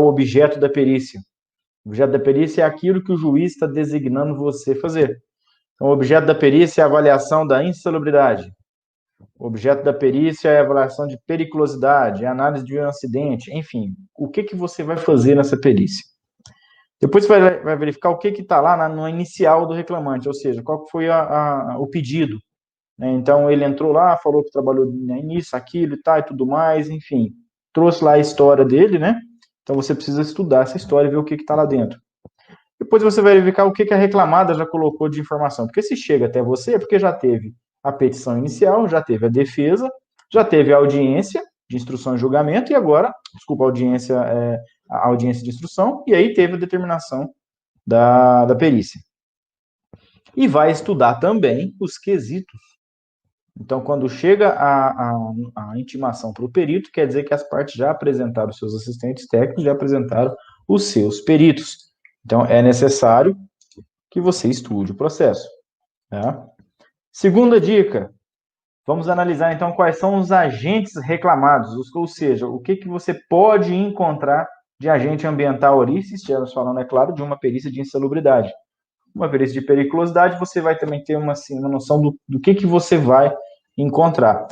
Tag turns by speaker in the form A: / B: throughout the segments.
A: o objeto da perícia? O objeto da perícia é aquilo que o juiz está designando você fazer. Então, o objeto da perícia é a avaliação da insalubridade. O objeto da perícia é a avaliação de periculosidade, é a análise de um acidente, enfim. O que você vai fazer nessa perícia? Depois você vai verificar o que está lá no inicial do reclamante, ou seja, qual foi o pedido. Né? Então, ele entrou lá, falou que trabalhou nisso, aquilo e tal, e tudo mais, enfim. Trouxe lá a história dele, né? Então, você precisa estudar essa história e ver o que está lá dentro. Depois você vai verificar o que a reclamada já colocou de informação. Porque se chega até você, é porque já teve a petição inicial, já teve a defesa, já teve a audiência de instrução e julgamento, e agora, desculpa, a audiência de instrução, e aí teve a determinação da perícia. E vai estudar também os quesitos. Então, quando chega a intimação para o perito, quer dizer que as partes já apresentaram os seus assistentes técnicos, já apresentaram os seus peritos. Então, é necessário que você estude o processo. Tá? Segunda dica, vamos analisar, então, quais são os agentes reclamados, ou seja, o que você pode encontrar de agente ambiental ali, se estivermos falando, é claro, de uma perícia de insalubridade. Uma perícia de periculosidade, você vai também ter uma noção do que você vai encontrar.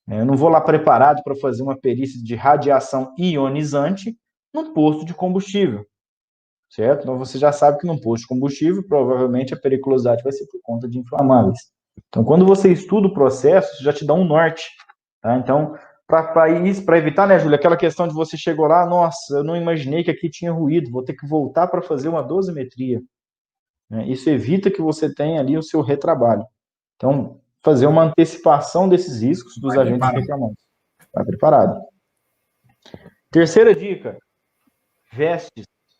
A: Eu não vou lá preparado para fazer uma perícia de radiação ionizante num posto de combustível, certo? Então, você já sabe que num posto de combustível, provavelmente a periculosidade vai ser por conta de inflamáveis. Então, quando você estuda o processo, isso já te dá um norte. Tá? Então, para evitar, né, Júlia, aquela questão de você chegou lá, nossa, eu não imaginei que aqui tinha ruído, vou ter que voltar para fazer uma dosimetria. Isso evita que você tenha ali o seu retrabalho. Então, fazer uma antecipação desses riscos dos agentes reclamantes. Vai preparado. Terceira dica,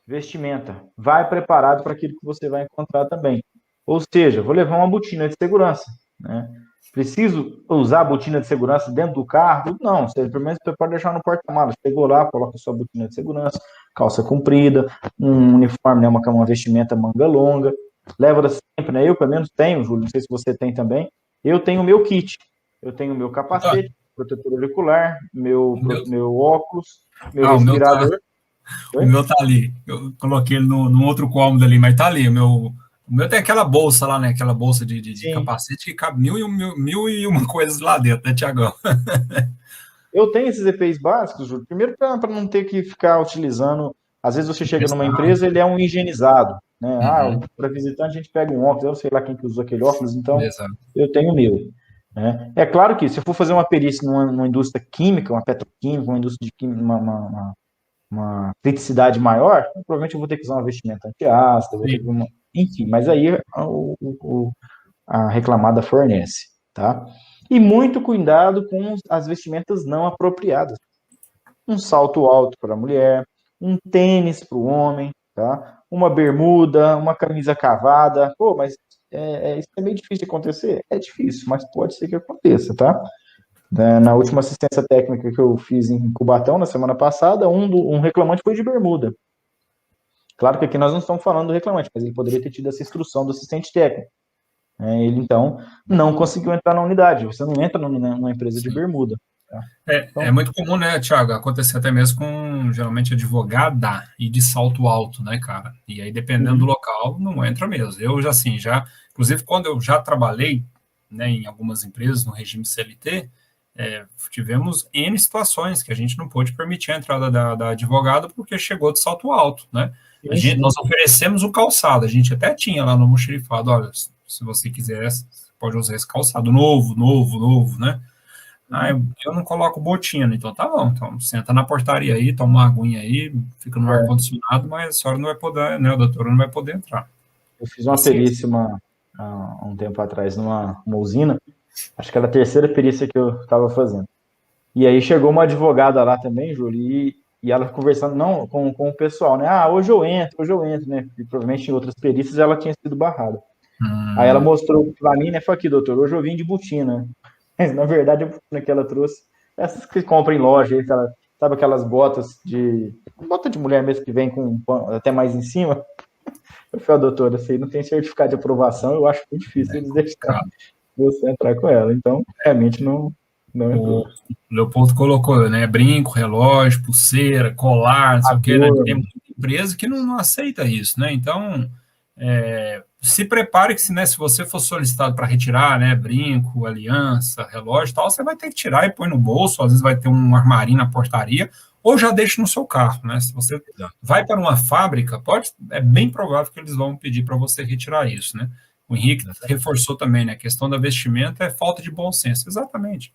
A: vestimenta. Vai preparado para aquilo que você vai encontrar também. Ou seja, vou levar uma botina de segurança. Né? Preciso usar a botina de segurança dentro do carro? Não, você pelo menos pode deixar no porta-malas. Chegou lá, coloca sua botina de segurança, calça comprida, um uniforme, né, uma vestimenta manga longa. Leva sempre, né? Eu pelo menos tenho, Júlio, não sei se você tem também. Eu tenho o meu kit. Eu tenho o meu capacete, protetor auricular, meu óculos, meu respirador.
B: O meu tá ali. Eu coloquei ele num outro cômodo ali, mas tá ali. O meu tem aquela bolsa lá, né? Aquela bolsa de capacete que cabe mil e uma coisas lá dentro, né, Tiagão?
A: Eu tenho esses EPIs básicos, Júlio. Primeiro, para não ter que ficar utilizando. Às vezes você chega numa empresa, ele é um higienizado. Né? Para visitante, a gente pega um óculos, eu sei lá quem que usa aquele óculos, então eu tenho o meu. Né? É claro que se eu for fazer uma perícia numa indústria química, uma petroquímica, uma indústria de química, uma criticidade maior, provavelmente eu vou ter que usar uma vestimenta antiácido, enfim, mas aí a reclamada fornece, tá? E muito cuidado com as vestimentas não apropriadas. Um salto alto para a mulher, um tênis para o homem, tá? Uma bermuda, uma camisa cavada. Pô, mas isso é meio difícil de acontecer? É difícil, mas pode ser que aconteça, tá? Na última assistência técnica que eu fiz em Cubatão, na semana passada, um reclamante foi de bermuda. Claro que aqui nós não estamos falando do reclamante, mas ele poderia ter tido essa instrução do assistente técnico. Ele, então, não conseguiu entrar na unidade. Você não entra numa empresa de bermuda. Tá?
B: Então, é muito comum, né, Thiago? Acontecer até mesmo com, geralmente, advogada e de salto alto, né, cara? E aí, dependendo do local, não entra mesmo. Eu, inclusive, quando eu já trabalhei, né, em algumas empresas no regime CLT, tivemos N situações que a gente não pôde permitir a entrada da advogada porque chegou de salto alto, né? Nós oferecemos o calçado, a gente até tinha lá no almoxarifado, olha, se você quiser, pode usar esse calçado novo, né? Eu não coloco botina, então tá bom, então senta na portaria aí, toma uma aguinha aí, fica no ar-condicionado, mas a senhora não vai poder, né, a doutora não vai poder entrar.
A: Eu fiz uma perícia há um tempo atrás numa usina, acho que era a terceira perícia que eu estava fazendo. E aí chegou uma advogada lá também, Júlio, e ela conversando com o pessoal, né? Hoje eu entro, né? E provavelmente em outras perícias ela tinha sido barrada. Aí ela mostrou para mim, né? Falei aqui, doutor, hoje eu vim de botina. Mas, na verdade, a botina que ela trouxe, essas que compram em loja, aí, sabe aquelas botas bota de mulher mesmo que vem com até mais em cima? Eu falei, doutora, essa aí não tem certificado de aprovação, eu acho muito difícil eles deixarem você entrar com ela. Então, realmente não Não entrou.
B: O Leopoldo colocou, né? Brinco, relógio, pulseira, colar, não sei o quê, né? Tem muita empresa que não aceita isso, né? Então, se prepare que se você for solicitado para retirar, né? Brinco, aliança, relógio e tal, você vai ter que tirar e põe no bolso, às vezes vai ter um armarinho na portaria, ou já deixa no seu carro, né? Se você vai para uma fábrica, é bem provável que eles vão pedir para você retirar isso, né? O Henrique reforçou também, né? A questão da vestimenta é falta de bom senso. Exatamente.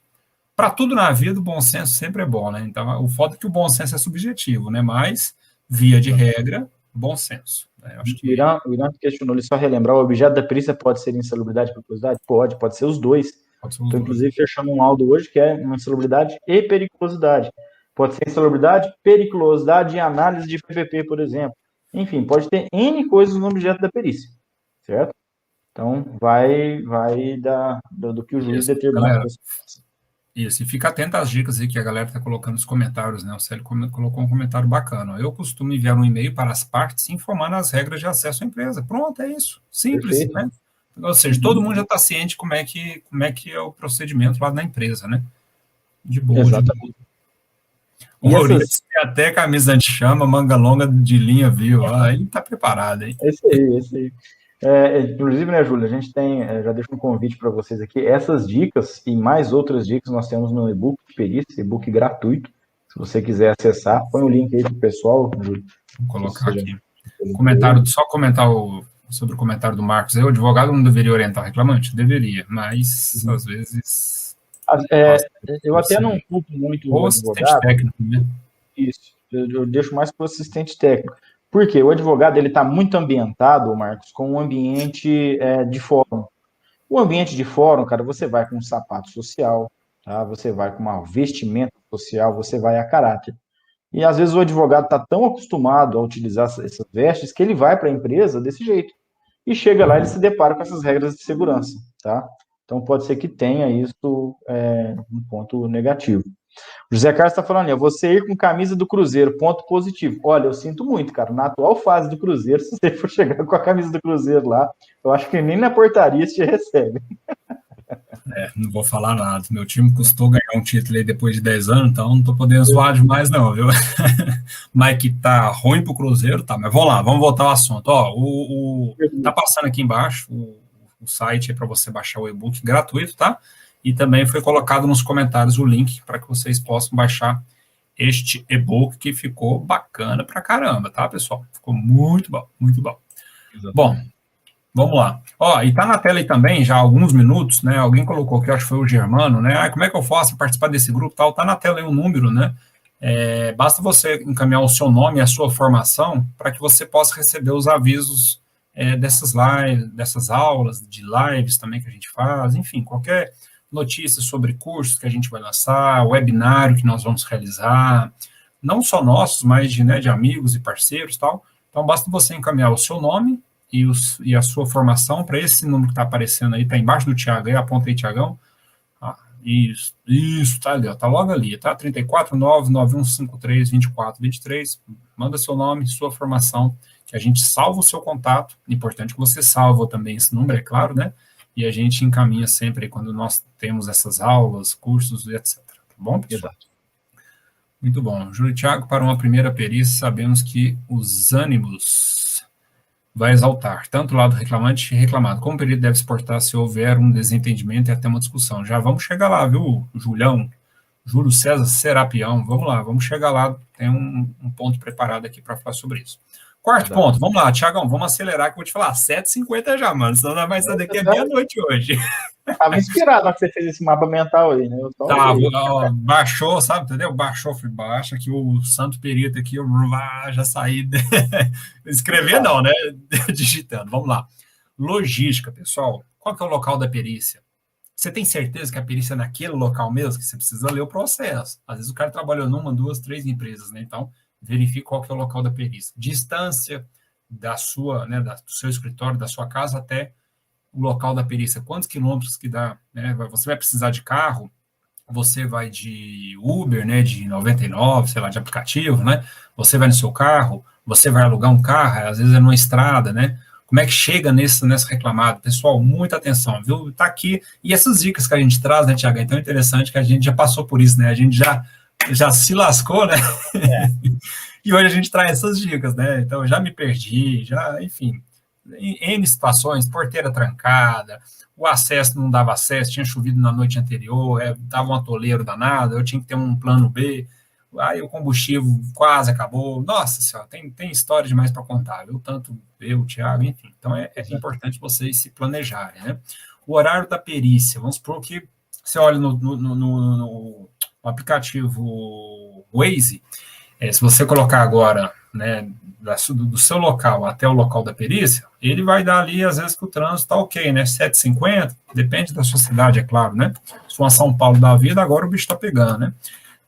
B: Para tudo na vida, o bom senso sempre é bom, né? Então, o foda é que o bom senso é subjetivo, né? Mas, via de regra, bom senso. Né? Acho que...
A: O Irã questionou, ele só relembrar, o objeto da perícia pode ser insalubridade e periculosidade? Pode ser os dois. Então, inclusive, fechamos um laudo hoje que é uma insalubridade e periculosidade. Pode ser insalubridade, periculosidade e análise de PPP, por exemplo. Enfim, pode ter N coisas no objeto da perícia, certo? Então, vai do que o juiz determinar.
B: Isso, e fica atento às dicas aí que a galera está colocando nos comentários, né? O Célio colocou um comentário bacana. Eu costumo enviar um e-mail para as partes informando as regras de acesso à empresa. Pronto, é isso. Simples, perfeito, né? Ou seja, todo mundo já está ciente como é que é o procedimento lá na empresa, né? De boa.
A: Exatamente.
B: O Maurício tem até camisa anti-chama, manga longa de linha viva. Aí tá preparado, hein?
A: Esse aí. Inclusive, né, Júlia, a gente tem, já deixo um convite para vocês aqui, essas dicas e mais outras dicas nós temos no e-book de perícia, e-book gratuito, se você quiser acessar, põe o link aí pro pessoal, Júlia.
B: Vou colocar aqui. Só comentar sobre o comentário do Marcos, o advogado não deveria orientar o reclamante? Deveria, mas às vezes...
A: eu até não culpo muito o advogado. Técnico, né? Isso, eu deixo mais para o assistente técnico. Por quê? O advogado ele está muito ambientado, Marcos, com um ambiente de fórum. O ambiente de fórum, cara, você vai com um sapato social, tá? Você vai com uma vestimenta social, você vai a caráter. E às vezes o advogado está tão acostumado a utilizar essas vestes que ele vai para a empresa desse jeito. E chega lá e ele se depara com essas regras de segurança, tá? Então pode ser que tenha isso um ponto negativo. O José Carlos está falando, você ir com camisa do Cruzeiro, ponto positivo. Olha, eu sinto muito, cara, na atual fase do Cruzeiro, se você for chegar com a camisa do Cruzeiro lá, eu acho que nem na portaria você recebe.
B: Não vou falar nada. Meu time custou ganhar um título aí depois de 10 anos, então não tô podendo zoar demais não, viu? Mas que tá ruim pro Cruzeiro, tá. Mas vamos lá, vamos voltar ao assunto. Tá passando aqui embaixo o site para você baixar o e-book gratuito, tá? E também foi colocado nos comentários o link para que vocês possam baixar este e-book que ficou bacana pra caramba, tá, pessoal? Ficou muito bom, muito bom. Exatamente. Bom, vamos lá. E tá na tela aí também, já há alguns minutos, né? Alguém colocou que acho que foi o Germano, né? Como é que eu faço para participar desse grupo tal? Tá na tela aí um número, né? Basta você encaminhar o seu nome e a sua formação para que você possa receber os avisos dessas lives, dessas aulas, de lives também que a gente faz, enfim, qualquer notícia sobre cursos que a gente vai lançar, webinário que nós vamos realizar, não só nossos, mas de amigos e parceiros e tal. Então, basta você encaminhar o seu nome e a sua formação para esse número que está aparecendo aí, está embaixo do Thiago, aí aponta aí, Thiagão. Isso, tá ali, tá logo ali, tá? 349-9153-2423. Manda seu nome, sua formação, que a gente salva o seu contato. Importante que você salva também esse número, é claro, né? E a gente encaminha sempre quando nós temos essas aulas, cursos, etc. Tá bom, pessoal? Exato. Muito bom. Júlio e Thiago, para uma primeira perícia, sabemos que os ânimos vai exaltar, tanto o lado reclamante e reclamado. Como o perito deve se portar se houver um desentendimento e até uma discussão? Já vamos chegar lá, viu, Julião? Júlio César Serapião, vamos lá, vamos chegar lá. Tem um ponto preparado aqui para falar sobre isso. Quarto ponto, vamos lá, Thiagão, vamos acelerar que eu vou te falar, 7h50 já, mano, senão nós vai sair daqui a meia-noite hoje.
A: Tava inspirado que você fez esse mapa mental aí, né?
B: Baixou, sabe, entendeu? Baixou, baixa, que o santo perito aqui, eu já saí, escrever não, né? Digitando, vamos lá. Logística, pessoal, qual que é o local da perícia? Você tem certeza que a perícia é naquele local mesmo, que você precisa ler o processo? Às vezes o cara trabalhou numa, 2, 3 empresas, né? Então, verifique qual que é o local da perícia. Distância da sua, né, do seu escritório, da sua casa até o local da perícia. Quantos quilômetros que dá, né? Você vai precisar de carro, você vai de Uber, né, de 99, sei lá, de aplicativo, né? Você vai no seu carro, você vai alugar um carro, às vezes é numa estrada, né? como é que chega nessa reclamada. Pessoal, muita atenção, viu? Tá aqui. E essas dicas que a gente traz, né, Tiago, é tão interessante que a gente já passou por isso, né? A gente já se lascou, né? E hoje a gente traz essas dicas, né? Então, já me perdi, enfim, em N situações, porteira trancada, o acesso não dava acesso, tinha chovido na noite anterior, dava um atoleiro danado, eu tinha que ter um plano B, aí o combustível quase acabou. Nossa senhora, tem história demais para contar, viu? Tanto eu, o Thiago, enfim. Então, é importante vocês se planejarem, né? O horário da perícia, vamos supor que você olha no aplicativo Waze, se você colocar agora, né, do seu local até o local da perícia, ele vai dar ali, às vezes, que o trânsito está ok, né, 7h50, depende da sua cidade, é claro, né, se for uma São Paulo da vida, agora o bicho está pegando, né,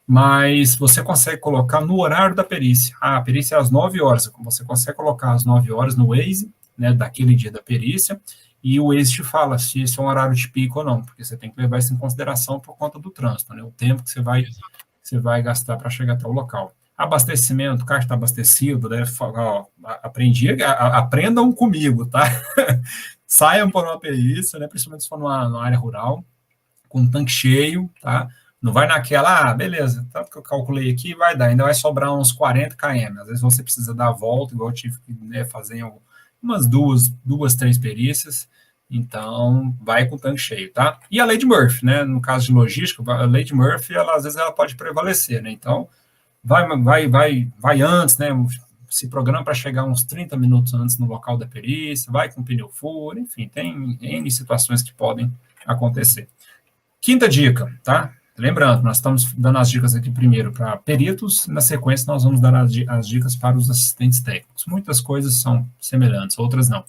B: mas você consegue colocar no horário da perícia, a perícia é às 9 horas, você consegue colocar às 9 horas no Waze, né, daquele dia da perícia, e o Waze te fala se esse é um horário de pico ou não, porque você tem que levar isso em consideração por conta do trânsito, né, o tempo que você vai gastar para chegar até o local. Abastecimento, o carro está abastecido, né? Aprendam comigo, tá? Saiam por uma perícia, né? Principalmente se for numa área rural, com um tanque cheio, tá? Não vai naquela, beleza, tanto que eu calculei aqui, vai dar, ainda vai sobrar uns 40 km. Às vezes você precisa dar a volta, igual eu tive que, né, fazer umas duas, três perícias. Então, vai com o tanque cheio, tá? E a lei de Murphy, né? No caso de logística, a lei de Murphy, às vezes ela pode prevalecer, né? Então, vai antes, né? Se programa para chegar uns 30 minutos antes no local da perícia, vai com pneu furo, enfim, tem N situações que podem acontecer. Quinta dica, tá? Lembrando, nós estamos dando as dicas aqui primeiro para peritos, na sequência nós vamos dar as dicas para os assistentes técnicos. Muitas coisas são semelhantes, outras não.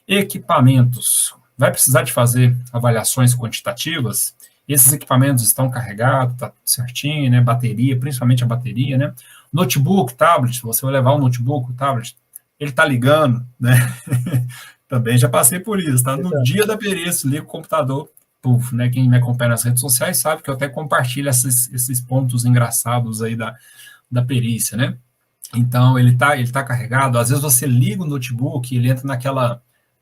B: Equipamentos. Vai precisar de fazer avaliações quantitativas? Esses equipamentos estão carregados, tá certinho, né? Bateria, principalmente a bateria, né? Notebook, tablet, você vai levar um notebook, o tablet, ele tá ligando, né? Também já passei por isso, tá? No dia da perícia, liga o computador, puf, né? Quem me acompanha nas redes sociais sabe que eu até compartilho esses pontos engraçados aí da perícia, né? Então, ele tá carregado, às vezes você liga o notebook, ele entra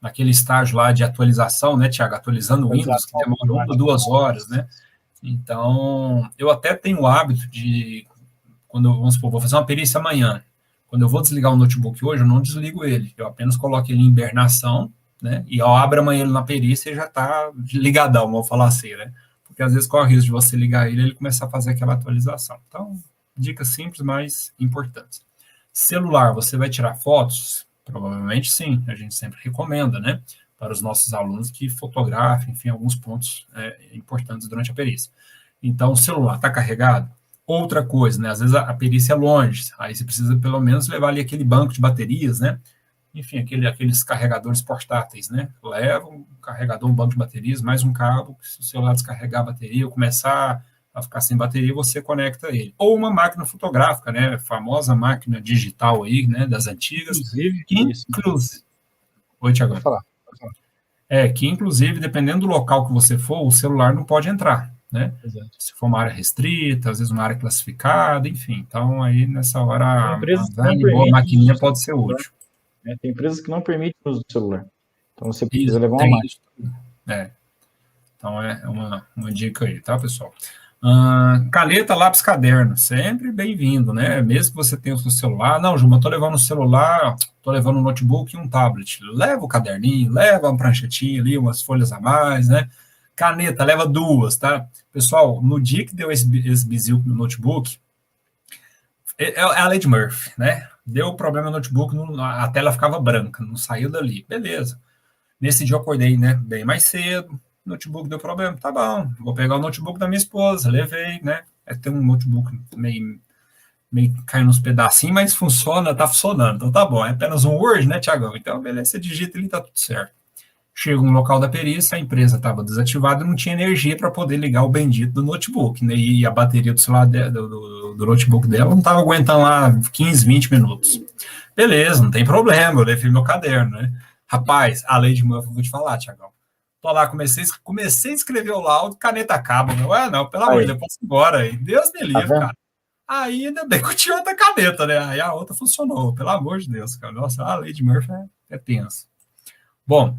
B: naquele estágio lá de atualização, né, Tiago? Atualizando o Windows, que demora 1 ou 2 horas, né? Então, eu até tenho o hábito de, vamos supor, vou fazer uma perícia amanhã, quando eu vou desligar o notebook hoje, eu não desligo ele, eu apenas coloco ele em hibernação, né? E eu abro amanhã ele na perícia e já está ligadão, vamos falar assim, né? Porque às vezes corre o risco de você ligar ele e ele começar a fazer aquela atualização. Então, dicas simples, mas importantes. Celular, você vai tirar fotos? Provavelmente sim, a gente sempre recomenda, né, para os nossos alunos que fotografem, enfim, alguns pontos importantes durante a perícia. Então, o celular está carregado? Outra coisa, né, às vezes a perícia é longe, aí você precisa pelo menos levar ali aquele banco de baterias, né, enfim, aqueles carregadores portáteis, né, leva um carregador, um banco de baterias, mais um cabo, se o celular descarregar a bateria ou começar a ficar sem bateria, você conecta ele. Ou uma máquina fotográfica, né? A famosa máquina digital aí, né? Das antigas. Inclusive. Oi, Tiago.
A: Pode falar.
B: Que inclusive, dependendo do local que você for, o celular não pode entrar, né?
A: Exato.
B: Se for uma área restrita, às vezes uma área classificada, enfim. Então, aí, nessa hora, a boa maquininha pode ser útil.
A: Tem empresas que não permitem o uso do celular. Então, você precisa levar uma máquina.
B: Então, é uma dica aí, tá, pessoal? Caneta, lápis, caderno, sempre bem-vindo, né? Mesmo que você tenha o seu celular, não, Juma, estou levando o celular, estou levando um notebook e um tablet. Leva o caderninho, leva uma pranchetinha ali, umas folhas a mais, né? Caneta, leva 2, tá? Pessoal, no dia que deu esse bizil no notebook, é a lei de Murphy, né? Deu problema no notebook, a tela ficava branca, não saiu dali. Beleza. Nesse dia eu acordei, né, bem mais cedo, notebook deu problema, tá bom, vou pegar o notebook da minha esposa, levei, né, tem um notebook meio caindo nos pedacinhos, mas tá funcionando, então tá bom, é apenas um Word, né, Tiagão, então beleza, você digita ali, tá tudo certo. Chego no local da perícia, a empresa estava desativada e não tinha energia para poder ligar o bendito do notebook, né, e a bateria do celular do notebook dela não estava aguentando lá 15, 20 minutos. Beleza, não tem problema, eu levei meu caderno, né. Rapaz, a lei de Murphy, vou te falar, Tiagão. Tô lá, comecei a escrever o laudo, caneta acaba. Não, pelo amor de Deus, posso ir embora aí. Deus me livre, cara. Aí ainda bem que eu tinha outra caneta, né? Aí a outra funcionou, pelo amor de Deus, cara. Nossa, a lei de Murphy é tensa. Bom,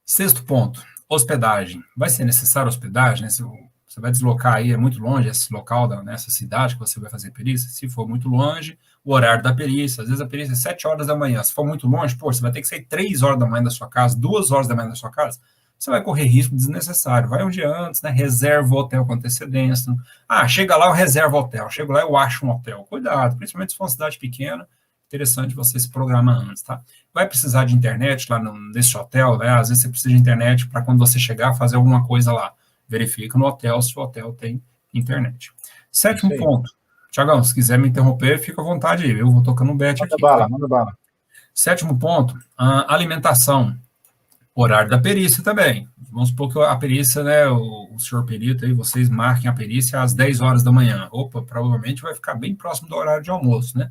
B: sexto ponto, hospedagem. Vai ser necessário hospedagem, né? Se você vai deslocar aí, é muito longe esse local, nessa cidade que você vai fazer perícia. Se for muito longe, o horário da perícia, às vezes a perícia é 7 horas da manhã. Se for muito longe, pô, você vai ter que sair 3 horas da manhã da sua casa, 2 horas da manhã da sua casa. Você vai correr risco desnecessário. Vai um dia antes, né? Reserva o hotel com antecedência. Ah, chega lá, eu reservo o hotel. Chego lá, eu acho um hotel. Cuidado, principalmente se for uma cidade pequena, interessante você se programar antes, tá? Vai precisar de internet lá nesse hotel, né? Às vezes você precisa de internet para quando você chegar fazer alguma coisa lá. Verifica no hotel se o hotel tem internet.
A: Isso
B: Sétimo
A: aí.
B: ponto. Tiagão, se quiser me interromper, fica à vontade aí. Eu vou tocando um bet
A: Manda
B: aqui,
A: bala,
B: tá?
A: manda bala.
B: Sétimo ponto, a alimentação. Horário da perícia também. Vamos supor que a perícia, né, o senhor perito aí, vocês marquem a perícia às 10 horas da manhã. Opa, provavelmente vai ficar bem próximo do horário de almoço, né?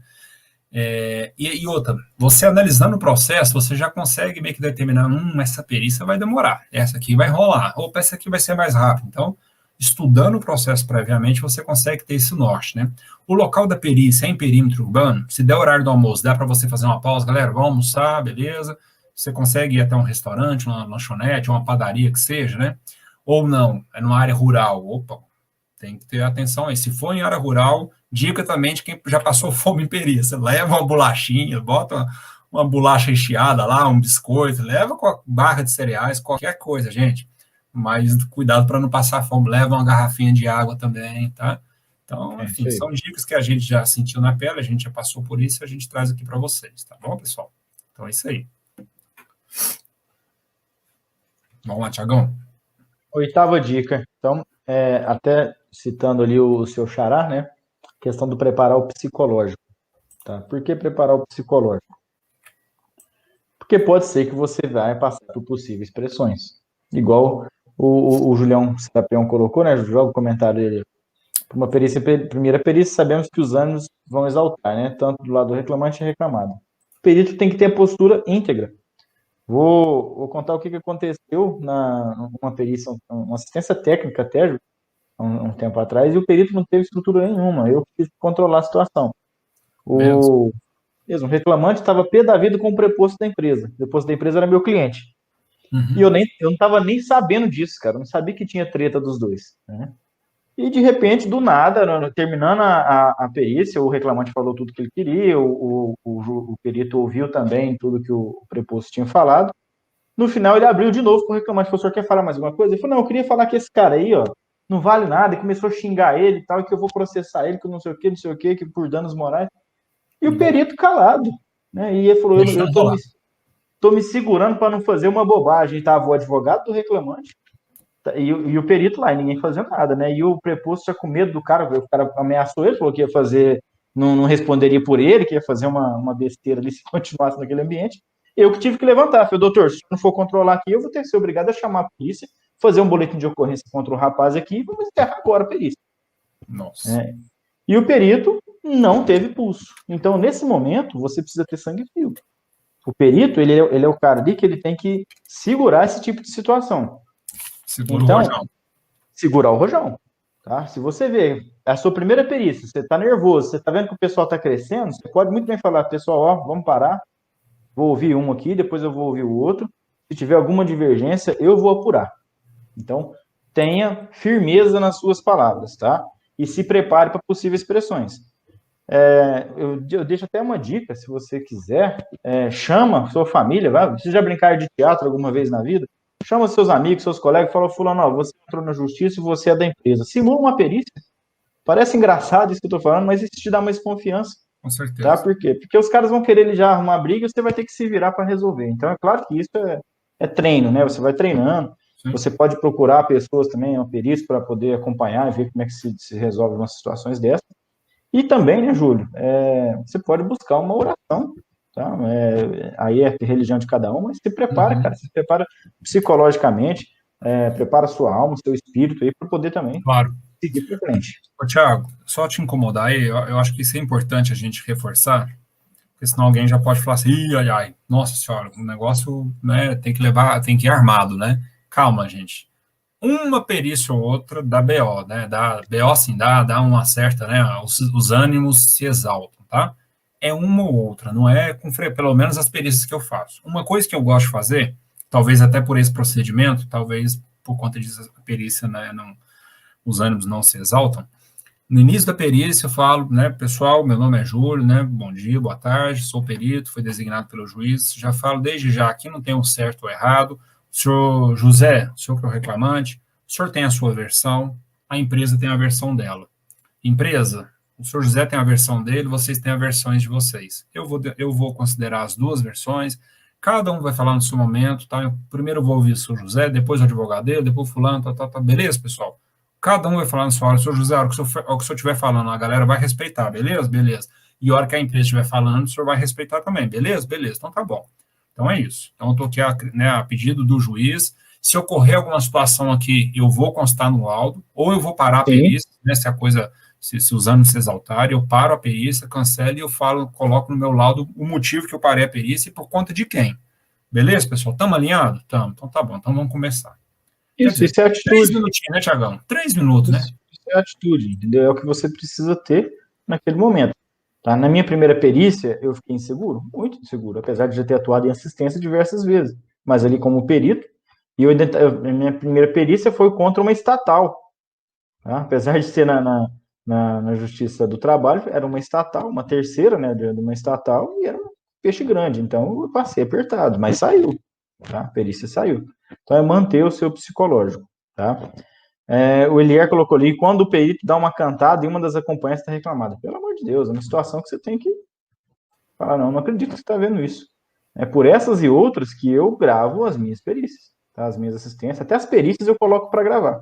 B: E outra, você analisando o processo, você já consegue meio que determinar, essa perícia vai demorar, essa aqui vai rolar, ou essa aqui vai ser mais rápido. Então, estudando o processo previamente, você consegue ter esse norte, né? O local da perícia é em perímetro urbano, se der horário do almoço, dá para você fazer uma pausa, galera, vamos almoçar, beleza? Você consegue ir até um restaurante, uma lanchonete, uma padaria que seja, né? Ou não, é numa área rural, opa, tem que ter atenção aí. Se for em área rural, dica também de quem já passou fome em perícia. Leva uma bolachinha, bota uma bolacha recheada lá, um biscoito, leva com a barra de cereais, qualquer coisa, gente. Mas cuidado para não passar fome. Leva uma garrafinha de água também, tá? Então,
A: É isso
B: enfim,
A: aí.
B: são dicas que a gente já sentiu na pele, a gente já passou por isso e a gente traz aqui para vocês, tá bom, pessoal? Então é isso aí. Vamos lá, Tiagão.
A: Oitava dica. Então, até citando ali o seu xará, né? Questão do preparar o psicológico. Tá? Por que preparar o psicológico? Porque pode ser que você vai passar por possíveis pressões. Igual o Julião Serapião colocou, né? Joga o comentário dele. Para uma perícia, primeira perícia, sabemos que os ânimos vão exaltar, né? Tanto do lado do reclamante e reclamado. O perito tem que ter a postura íntegra. Vou contar o que aconteceu numa perícia, uma assistência técnica até, um tempo atrás, e o perito não teve estrutura nenhuma. Eu quis controlar a situação.
B: Mesmo.
A: O reclamante estava pé da vida com o preposto da empresa. O preposto da empresa era meu cliente. E
B: Uhum.
A: eu não estava nem sabendo disso, cara. Eu não sabia que tinha treta dos dois. Né? E de repente, do nada, terminando a perícia, o reclamante falou tudo que ele queria, o perito ouviu também tudo que o preposto tinha falado. No final, ele abriu de novo com o reclamante. O senhor quer falar mais alguma coisa? Ele falou, não, eu queria falar que esse cara aí, ó, não vale nada. E começou a xingar ele e tal, e que eu vou processar ele, que não sei o que, não sei o que por danos morais. E o perito calado. Né? E ele falou, eu
B: Deixando rolar.
A: tô me segurando para não fazer uma bobagem. E tava o advogado do reclamante e o perito lá, e ninguém fazendo nada, né? E o preposto já com medo do cara, o cara ameaçou ele, falou que ia fazer, não responderia por ele, que ia fazer uma besteira ali se continuasse naquele ambiente. Eu que tive que levantar, falei, doutor, se não for controlar aqui, eu vou ter que ser obrigado a chamar a polícia, fazer um boletim de ocorrência contra o rapaz aqui e vamos enterrar agora a perícia.
B: Nossa.
A: E o perito não teve pulso. Então, nesse momento, você precisa ter sangue frio. O perito, ele é o cara ali que ele tem que segurar esse tipo de situação.
B: Segura o
A: Então,
B: rojão.
A: segurar o rojão. Tá? Se você vê a sua primeira perícia, você está nervoso, você está vendo que o pessoal está crescendo, você pode muito bem falar, pessoal, ó, vamos parar, vou ouvir um aqui, depois eu vou ouvir o outro. Se tiver alguma divergência, eu vou apurar. Então, tenha firmeza nas suas palavras, tá? E se prepare para possíveis pressões. Eu deixo até uma dica, se você quiser, chama sua família, vai, vocês já brincaram de teatro alguma vez na vida? Chama seus amigos, seus colegas, fala, fulano, ó, você entrou na justiça e você é da empresa. Simula uma perícia. Parece engraçado isso que eu estou falando, mas isso te dá mais confiança,
B: Com
A: tá?
B: certeza.
A: Por quê? Porque os caras vão querer já arrumar briga e você vai ter que se virar para resolver. Então, é claro que isso é treino, né? Você vai treinando,
B: Sim.
A: você pode procurar pessoas também, perícios, para poder acompanhar e ver como é que se resolve umas situações dessas. E também, né, Júlio, você pode buscar uma oração, tá? Aí é a religião de cada um, mas se prepara,
B: Uhum.
A: cara, se prepara psicologicamente, prepara a sua alma, o seu espírito aí para poder também
B: Claro.
A: seguir para frente.
B: Ô, Thiago, só te incomodar aí, eu acho que isso é importante a gente reforçar, porque senão alguém já pode falar assim, ih, ai, ai, nossa senhora, o negócio, né, tem que ir armado, né? Calma, gente. Uma perícia ou outra dá BO, né? Dá BO, assim, dá uma certa, né? Os ânimos se exaltam, tá? É uma ou outra, não é pelo menos as perícias que eu faço. Uma coisa que eu gosto de fazer talvez até por esse procedimento, talvez por conta disso a perícia, né, os ânimos não se exaltam. No início da perícia eu falo, né, pessoal, meu nome é Júlio, né, bom dia, boa tarde, sou perito, fui designado pelo juiz, já falo desde já, aqui não tem um certo ou errado, o senhor José, o senhor que é o reclamante, o senhor tem a sua versão, a empresa tem a versão dela. Empresa, o senhor José tem a versão dele, vocês têm as versões de vocês. Eu vou considerar as duas versões, cada um vai falar no seu momento, tá? Primeiro eu vou ouvir o senhor José, depois o advogado dele, depois o fulano, tá, beleza, pessoal? Cada um vai falar na sua hora, senhor José, a hora que o senhor estiver falando, a galera vai respeitar, beleza? Beleza. E a hora que a empresa estiver falando, o senhor vai respeitar também, beleza? Beleza, então tá bom. Então é isso. Então eu estou aqui a pedido do juiz. Se ocorrer alguma situação aqui, eu vou constar no laudo, ou eu vou parar a perícia, né, se a coisa, se os ânimos se exaltarem, eu paro a perícia, cancelo e eu coloco no meu laudo o motivo que eu parei a perícia e por conta de quem. Beleza, pessoal? Estamos alinhados? Estamos. Então tá bom, então vamos começar.
A: Isso é atitude.
B: 3 minutinhos, né, Tiagão? 3 minutos, né?
A: Isso é atitude, entendeu? É o que você precisa ter naquele momento. Tá? Na minha primeira perícia, eu fiquei inseguro, muito inseguro, apesar de já ter atuado em assistência diversas vezes. Mas ali como perito, e a minha primeira perícia foi contra uma estatal. Tá? Apesar de ser na Justiça do Trabalho, era uma estatal, uma terceira, né, de uma estatal, e era um peixe grande. Então, eu passei apertado, mas saiu. Tá? A perícia saiu. Então, é manter o seu psicológico. Tá? O Elier colocou ali, quando o perito dá uma cantada e uma das acompanhantes está reclamada. Pelo amor de Deus, é uma situação que você tem que falar, não acredito que você está vendo isso. É por essas e outras que eu gravo as minhas perícias, tá? As minhas assistências, até as perícias eu coloco para gravar,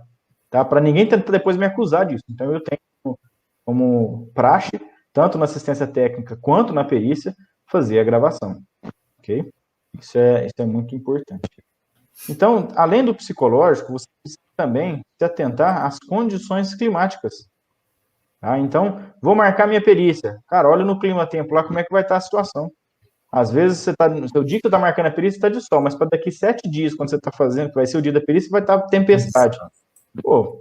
A: tá? Para ninguém tentar depois me acusar disso. Então eu tenho como praxe, tanto na assistência técnica quanto na perícia, fazer a gravação, ok? Isso é muito importante. Então, além do psicológico, você precisa também se atentar às condições climáticas. Tá? Então, vou marcar minha perícia. Cara, olha no clima-tempo lá como é que vai estar a situação. Às vezes, você tá, no seu dia que você está marcando a perícia, está de sol, mas para daqui 7 dias, quando você está fazendo, que vai ser o dia da perícia, vai estar tempestade. Pô,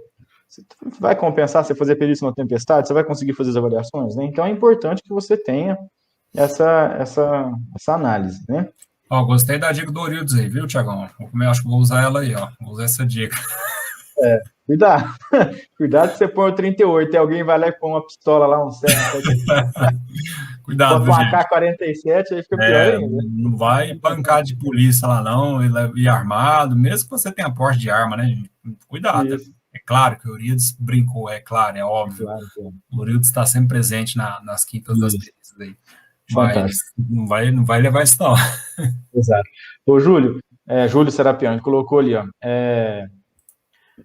A: vai compensar você fazer perícia numa tempestade? Você vai conseguir fazer as avaliações? Né? Então, é importante que você tenha essa análise, né?
B: Ó, gostei da dica do Orildes aí, viu, Tiagão? Acho que vou usar ela aí, ó. Vou usar essa dica.
A: Cuidado. Cuidado que você põe o 38 e alguém vai lá e põe uma pistola lá, um 7.
B: Cuidado,
A: bota uma
B: gente.
A: AK-47, aí fica pior ainda.
B: Não vai bancar de polícia lá, não, e armado, mesmo que você tenha porte de arma, né, gente? Cuidado.
A: Isso.
B: É claro que o Orildes brincou, é claro, é óbvio.
A: Claro.
B: O Orildes está sempre presente nas quintas das perícias aí.
A: Fantástico.
B: Mas não vai levar isso, não.
A: Exato. Ô, Júlio Serapião, colocou ali, ó.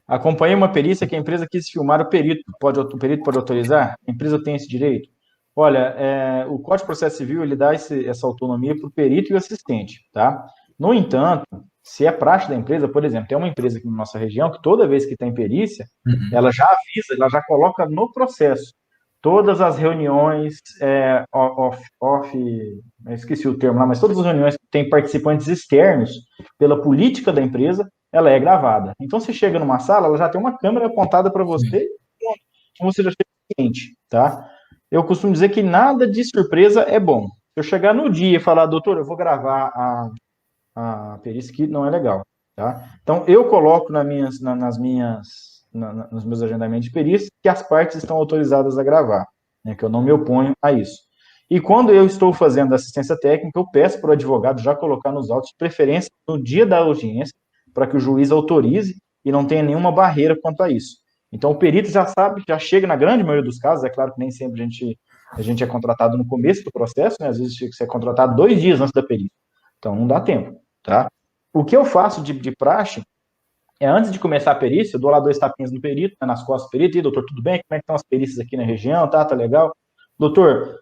A: Acompanhei uma perícia que a empresa quis filmar o perito. O perito pode autorizar? A empresa tem esse direito? Olha, o Código de Processo Civil, ele dá essa autonomia para o perito e o assistente, tá? No entanto, se é praxe da empresa, por exemplo, tem uma empresa aqui na nossa região que toda vez que tem perícia, ela já avisa, ela já coloca no processo todas as reuniões esqueci o termo lá, mas todas as reuniões que tem participantes externos pela política da empresa, ela é gravada. Então, você chega numa sala, ela já tem uma câmera apontada para você, então você já chega ciente, tá? Eu costumo dizer que nada de surpresa é bom. Se eu chegar no dia e falar, doutor, eu vou gravar a perícia, que não é legal, tá? Então, eu coloco nos meus agendamentos de perícia que as partes estão autorizadas a gravar, né, que eu não me oponho a isso. E quando eu estou fazendo assistência técnica, eu peço para o advogado já colocar nos autos, de preferência no dia da audiência, para que o juiz autorize e não tenha nenhuma barreira quanto a isso. Então, o perito já sabe, já chega na grande maioria dos casos, é claro que nem sempre a gente é contratado no começo do processo, né, às vezes você é contratado 2 dias antes da perícia, então não dá tempo, tá? O que eu faço de praxe é, antes de começar a perícia, eu dou lá 2 tapinhas no perito, nas costas do perito, e doutor, tudo bem? Como é que estão as perícias aqui na região? Tá legal? Doutor,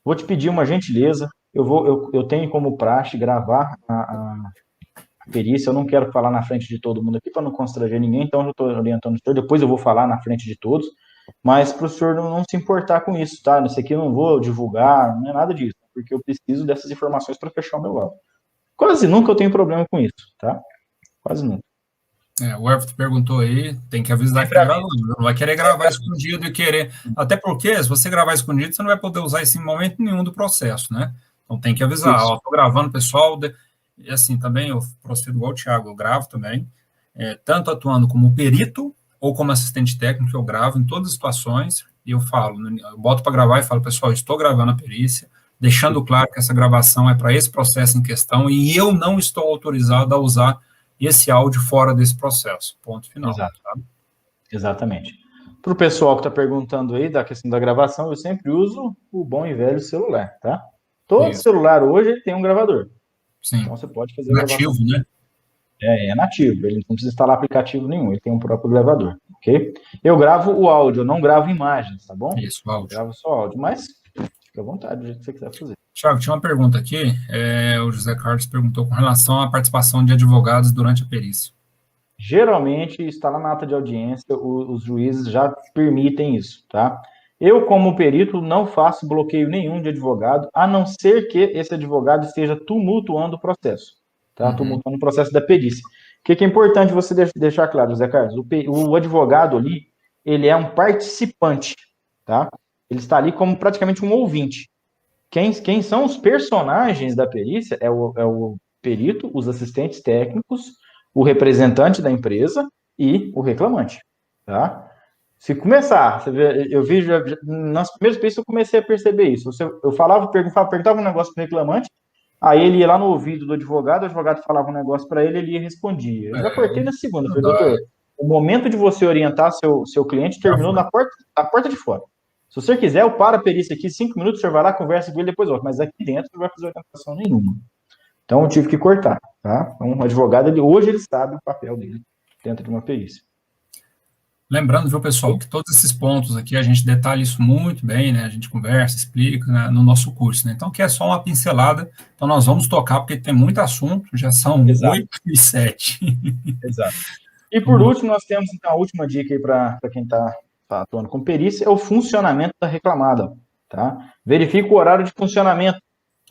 A: vou te pedir uma gentileza, eu tenho como praxe gravar a perícia, eu não quero falar na frente de todo mundo aqui para não constranger ninguém, então eu estou orientando o senhor, depois eu vou falar na frente de todos, mas para o senhor não se importar com isso, tá? Isso aqui eu não vou divulgar, não é nada disso, porque eu preciso dessas informações para fechar o meu laudo. Quase nunca eu tenho problema com isso, tá? Quase nunca.
B: O Everton perguntou aí, tem que avisar que tá gravando, não vai querer gravar escondido e querer, até porque se você gravar escondido, você não vai poder usar isso em momento nenhum do processo, né? Então tem que avisar, ó, tô gravando, pessoal, E assim, também eu procedo igual o Thiago, eu gravo também, tanto atuando como perito ou como assistente técnico, eu gravo em todas as situações, e eu falo, eu boto para gravar e falo, pessoal, estou gravando a perícia, deixando claro que essa gravação é para esse processo em questão, e eu não estou autorizado a usar esse áudio fora desse processo, ponto final.
A: Exato.
B: Tá?
A: Exatamente. Para o pessoal que está perguntando aí da questão da gravação, eu sempre uso o bom e velho celular, tá? Todo
B: Isso.
A: celular hoje ele tem um gravador.
B: Sim.
A: Então você pode fazer a
B: nativo,
A: gravação.
B: Né?
A: É nativo, ele não precisa instalar aplicativo nenhum, ele tem um próprio gravador, ok? Eu gravo o áudio, eu não gravo imagens, tá bom?
B: Isso, o áudio.
A: Eu gravo só áudio, mas fica à vontade, do jeito que você quiser fazer.
B: Tiago, tinha uma pergunta aqui, o José Carlos perguntou com relação à participação de advogados durante a perícia.
A: Geralmente está lá na ata de audiência, os juízes já permitem isso, tá? Eu, como perito, não faço bloqueio nenhum de advogado, a não ser que esse advogado esteja tumultuando o processo, tá? Tumultuando o processo da perícia. O que é importante você deixar claro, José Carlos? O advogado ali, ele é um participante, tá? Ele está ali como praticamente um ouvinte. Quem são os personagens da perícia é o perito, os assistentes técnicos, o representante da empresa e o reclamante, tá? Se começar, você vê, eu vi nas primeiras perícias eu comecei a perceber isso. Eu perguntava um negócio para o reclamante, aí ele ia lá no ouvido do advogado, o advogado falava um negócio para ele, ele ia respondia. Eu já cortei na segunda, falei, doutor, o momento de você orientar seu cliente terminou na porta de fora. Se você quiser, eu paro a perícia aqui, 5 minutos, o senhor vai lá, conversa com ele, depois volta. Mas aqui dentro não vai fazer orientação nenhuma. Então, eu tive que cortar, tá? Então, um advogado, hoje ele sabe o papel dele dentro de uma perícia.
B: Lembrando, viu, pessoal, que todos esses pontos aqui, a gente detalha isso muito bem, né? A gente conversa, explica, né, no nosso curso, né? Então, aqui é só uma pincelada. Então, nós vamos tocar, porque tem muito assunto, já são 8 e 7.
A: Exato. E, por último, nós temos, então, a última dica aí para quem está atuando com perícia, é o funcionamento da reclamada, tá? Verifica o horário de funcionamento.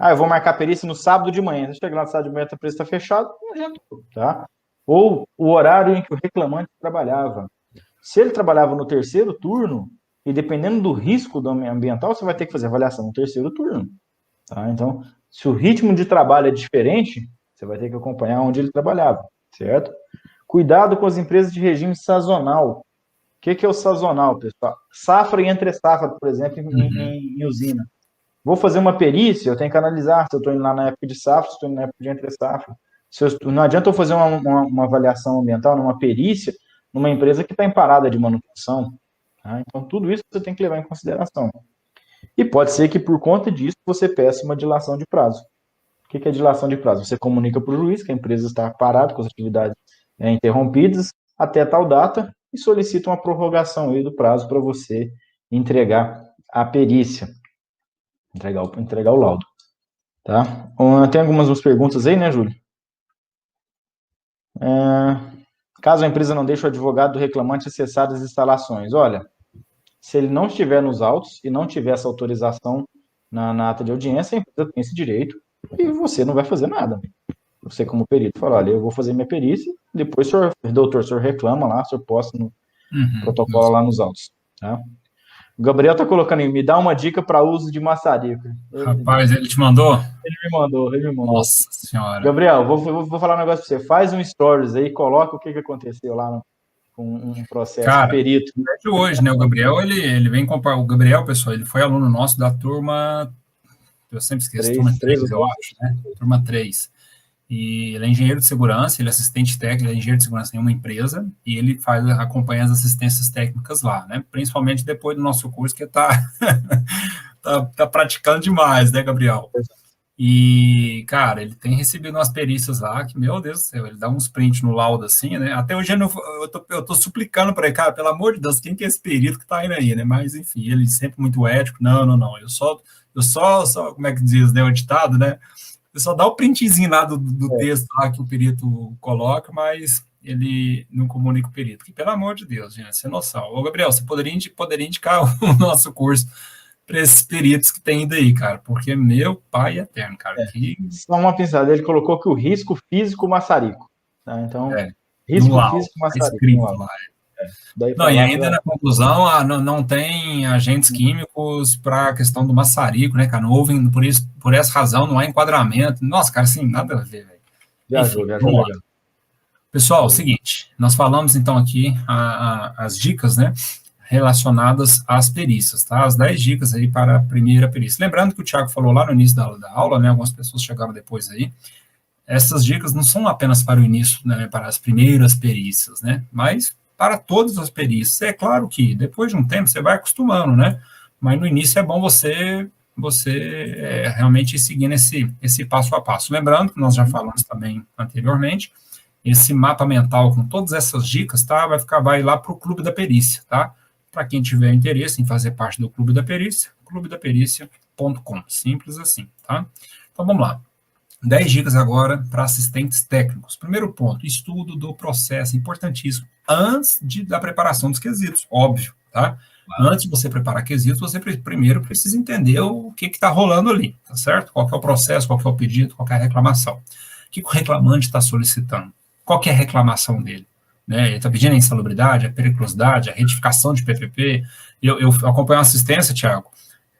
A: Eu vou marcar a perícia no sábado de manhã. Você chega lá no sábado de manhã, a perícia está fechada, não adianta, tá? Ou o horário em que o reclamante trabalhava. Se ele trabalhava no terceiro turno, e dependendo do risco ambiental, você vai ter que fazer avaliação no terceiro turno, tá? Então, se o ritmo de trabalho é diferente, você vai ter que acompanhar onde ele trabalhava, certo? Cuidado com as empresas de regime sazonal. O que é o sazonal, pessoal? Safra e entre safra, por exemplo, em usina. Vou fazer uma perícia, eu tenho que analisar se eu estou indo lá na época de safra, se estou indo na época de entre safra. Não adianta eu fazer uma avaliação ambiental, numa perícia, numa empresa que está em parada de manutenção. Tá? Então, tudo isso você tem que levar em consideração. E pode ser que, por conta disso, você peça uma dilação de prazo. O que é dilação de prazo? Você comunica para o juiz que a empresa está parada, com as atividades interrompidas, até tal data, e solicita uma prorrogação aí do prazo para você entregar a perícia, entregar o laudo. Tá? Tem algumas perguntas aí, né, Júlio? Caso a empresa não deixe o advogado do reclamante acessar as instalações, olha, se ele não estiver nos autos e não tiver essa autorização na ata de audiência, a empresa tem esse direito e você não vai fazer nada. Você, como perito, fala, olha, eu vou fazer minha perícia, depois o senhor reclama lá, o senhor posta no protocolo lá nos autos. Tá? O Gabriel tá colocando aí, me dá uma dica para uso de maçarico.
B: Rapaz, ele te mandou?
A: Ele me mandou.
B: Nossa Senhora.
A: Gabriel, vou falar um negócio para você. Faz um stories aí, coloca o que aconteceu lá com um processo perito.
B: De hoje, né? O Gabriel, ele vem comprar. O Gabriel, pessoal, ele foi aluno nosso da turma. Eu sempre esqueço, turma 3, eu acho, né? Turma 3. E ele é engenheiro de segurança, ele é assistente técnico, ele é engenheiro de segurança em uma empresa, e ele acompanha as assistências técnicas lá, né? Principalmente depois do nosso curso, que tá praticando demais, né, Gabriel? E, cara, ele tem recebido umas perícias lá, que, meu Deus do céu, ele dá uns prints no laudo assim, né? Até hoje eu tô suplicando para ele, cara, pelo amor de Deus, quem que é esse perito que tá indo aí, né? Mas, enfim, ele sempre muito ético, não, eu só, como é que diz, né, o ditado, né? Você só dá o printzinho lá do texto lá que o perito coloca, mas ele não comunica o perito. Que, pelo amor de Deus, gente, sem noção. Ô, Gabriel, você poderia indicar o nosso curso para esses peritos que tem indo aí, cara, porque meu pai eterno, cara.
A: Só uma pincelada, ele colocou que o risco físico maçarico. Tá? Então, risco físico maçarico.
B: Não, e ainda na conclusão, não tem agentes químicos para a questão do maçarico, né, cara? Não houve, por essa razão, não há enquadramento. Nossa, cara, assim, nada a ver, velho.
A: Viajou
B: Vamos lá.
A: legal.
B: Pessoal, é o seguinte, nós falamos então aqui as dicas, né, relacionadas às perícias, tá? As 10 dicas aí para a primeira perícia. Lembrando que o Thiago falou lá no início da aula, né, algumas pessoas chegaram depois aí, essas dicas não são apenas para o início, né, para as primeiras perícias, né, mas para todas as perícias. É claro que depois de um tempo você vai acostumando, né, mas no início é bom você realmente ir seguindo esse passo a passo. Lembrando que nós já falamos também anteriormente, esse mapa mental com todas essas dicas, tá? Vai lá para o Clube da Perícia, tá? Para quem tiver interesse em fazer parte do Clube da Perícia, clubedaperícia.com, simples assim, tá? Então vamos lá. 10 dicas agora para assistentes técnicos. Primeiro ponto, estudo do processo, importantíssimo, antes da preparação dos quesitos, óbvio, tá? Antes de você preparar quesitos, você primeiro precisa entender o que está rolando ali, tá certo? Qual que é o processo, qual que é o pedido, qual que é a reclamação. O que o reclamante está solicitando? Qual que é a reclamação dele? Né? Ele está pedindo a insalubridade, a periculosidade, a retificação de PPP. Eu acompanho a assistência, Thiago,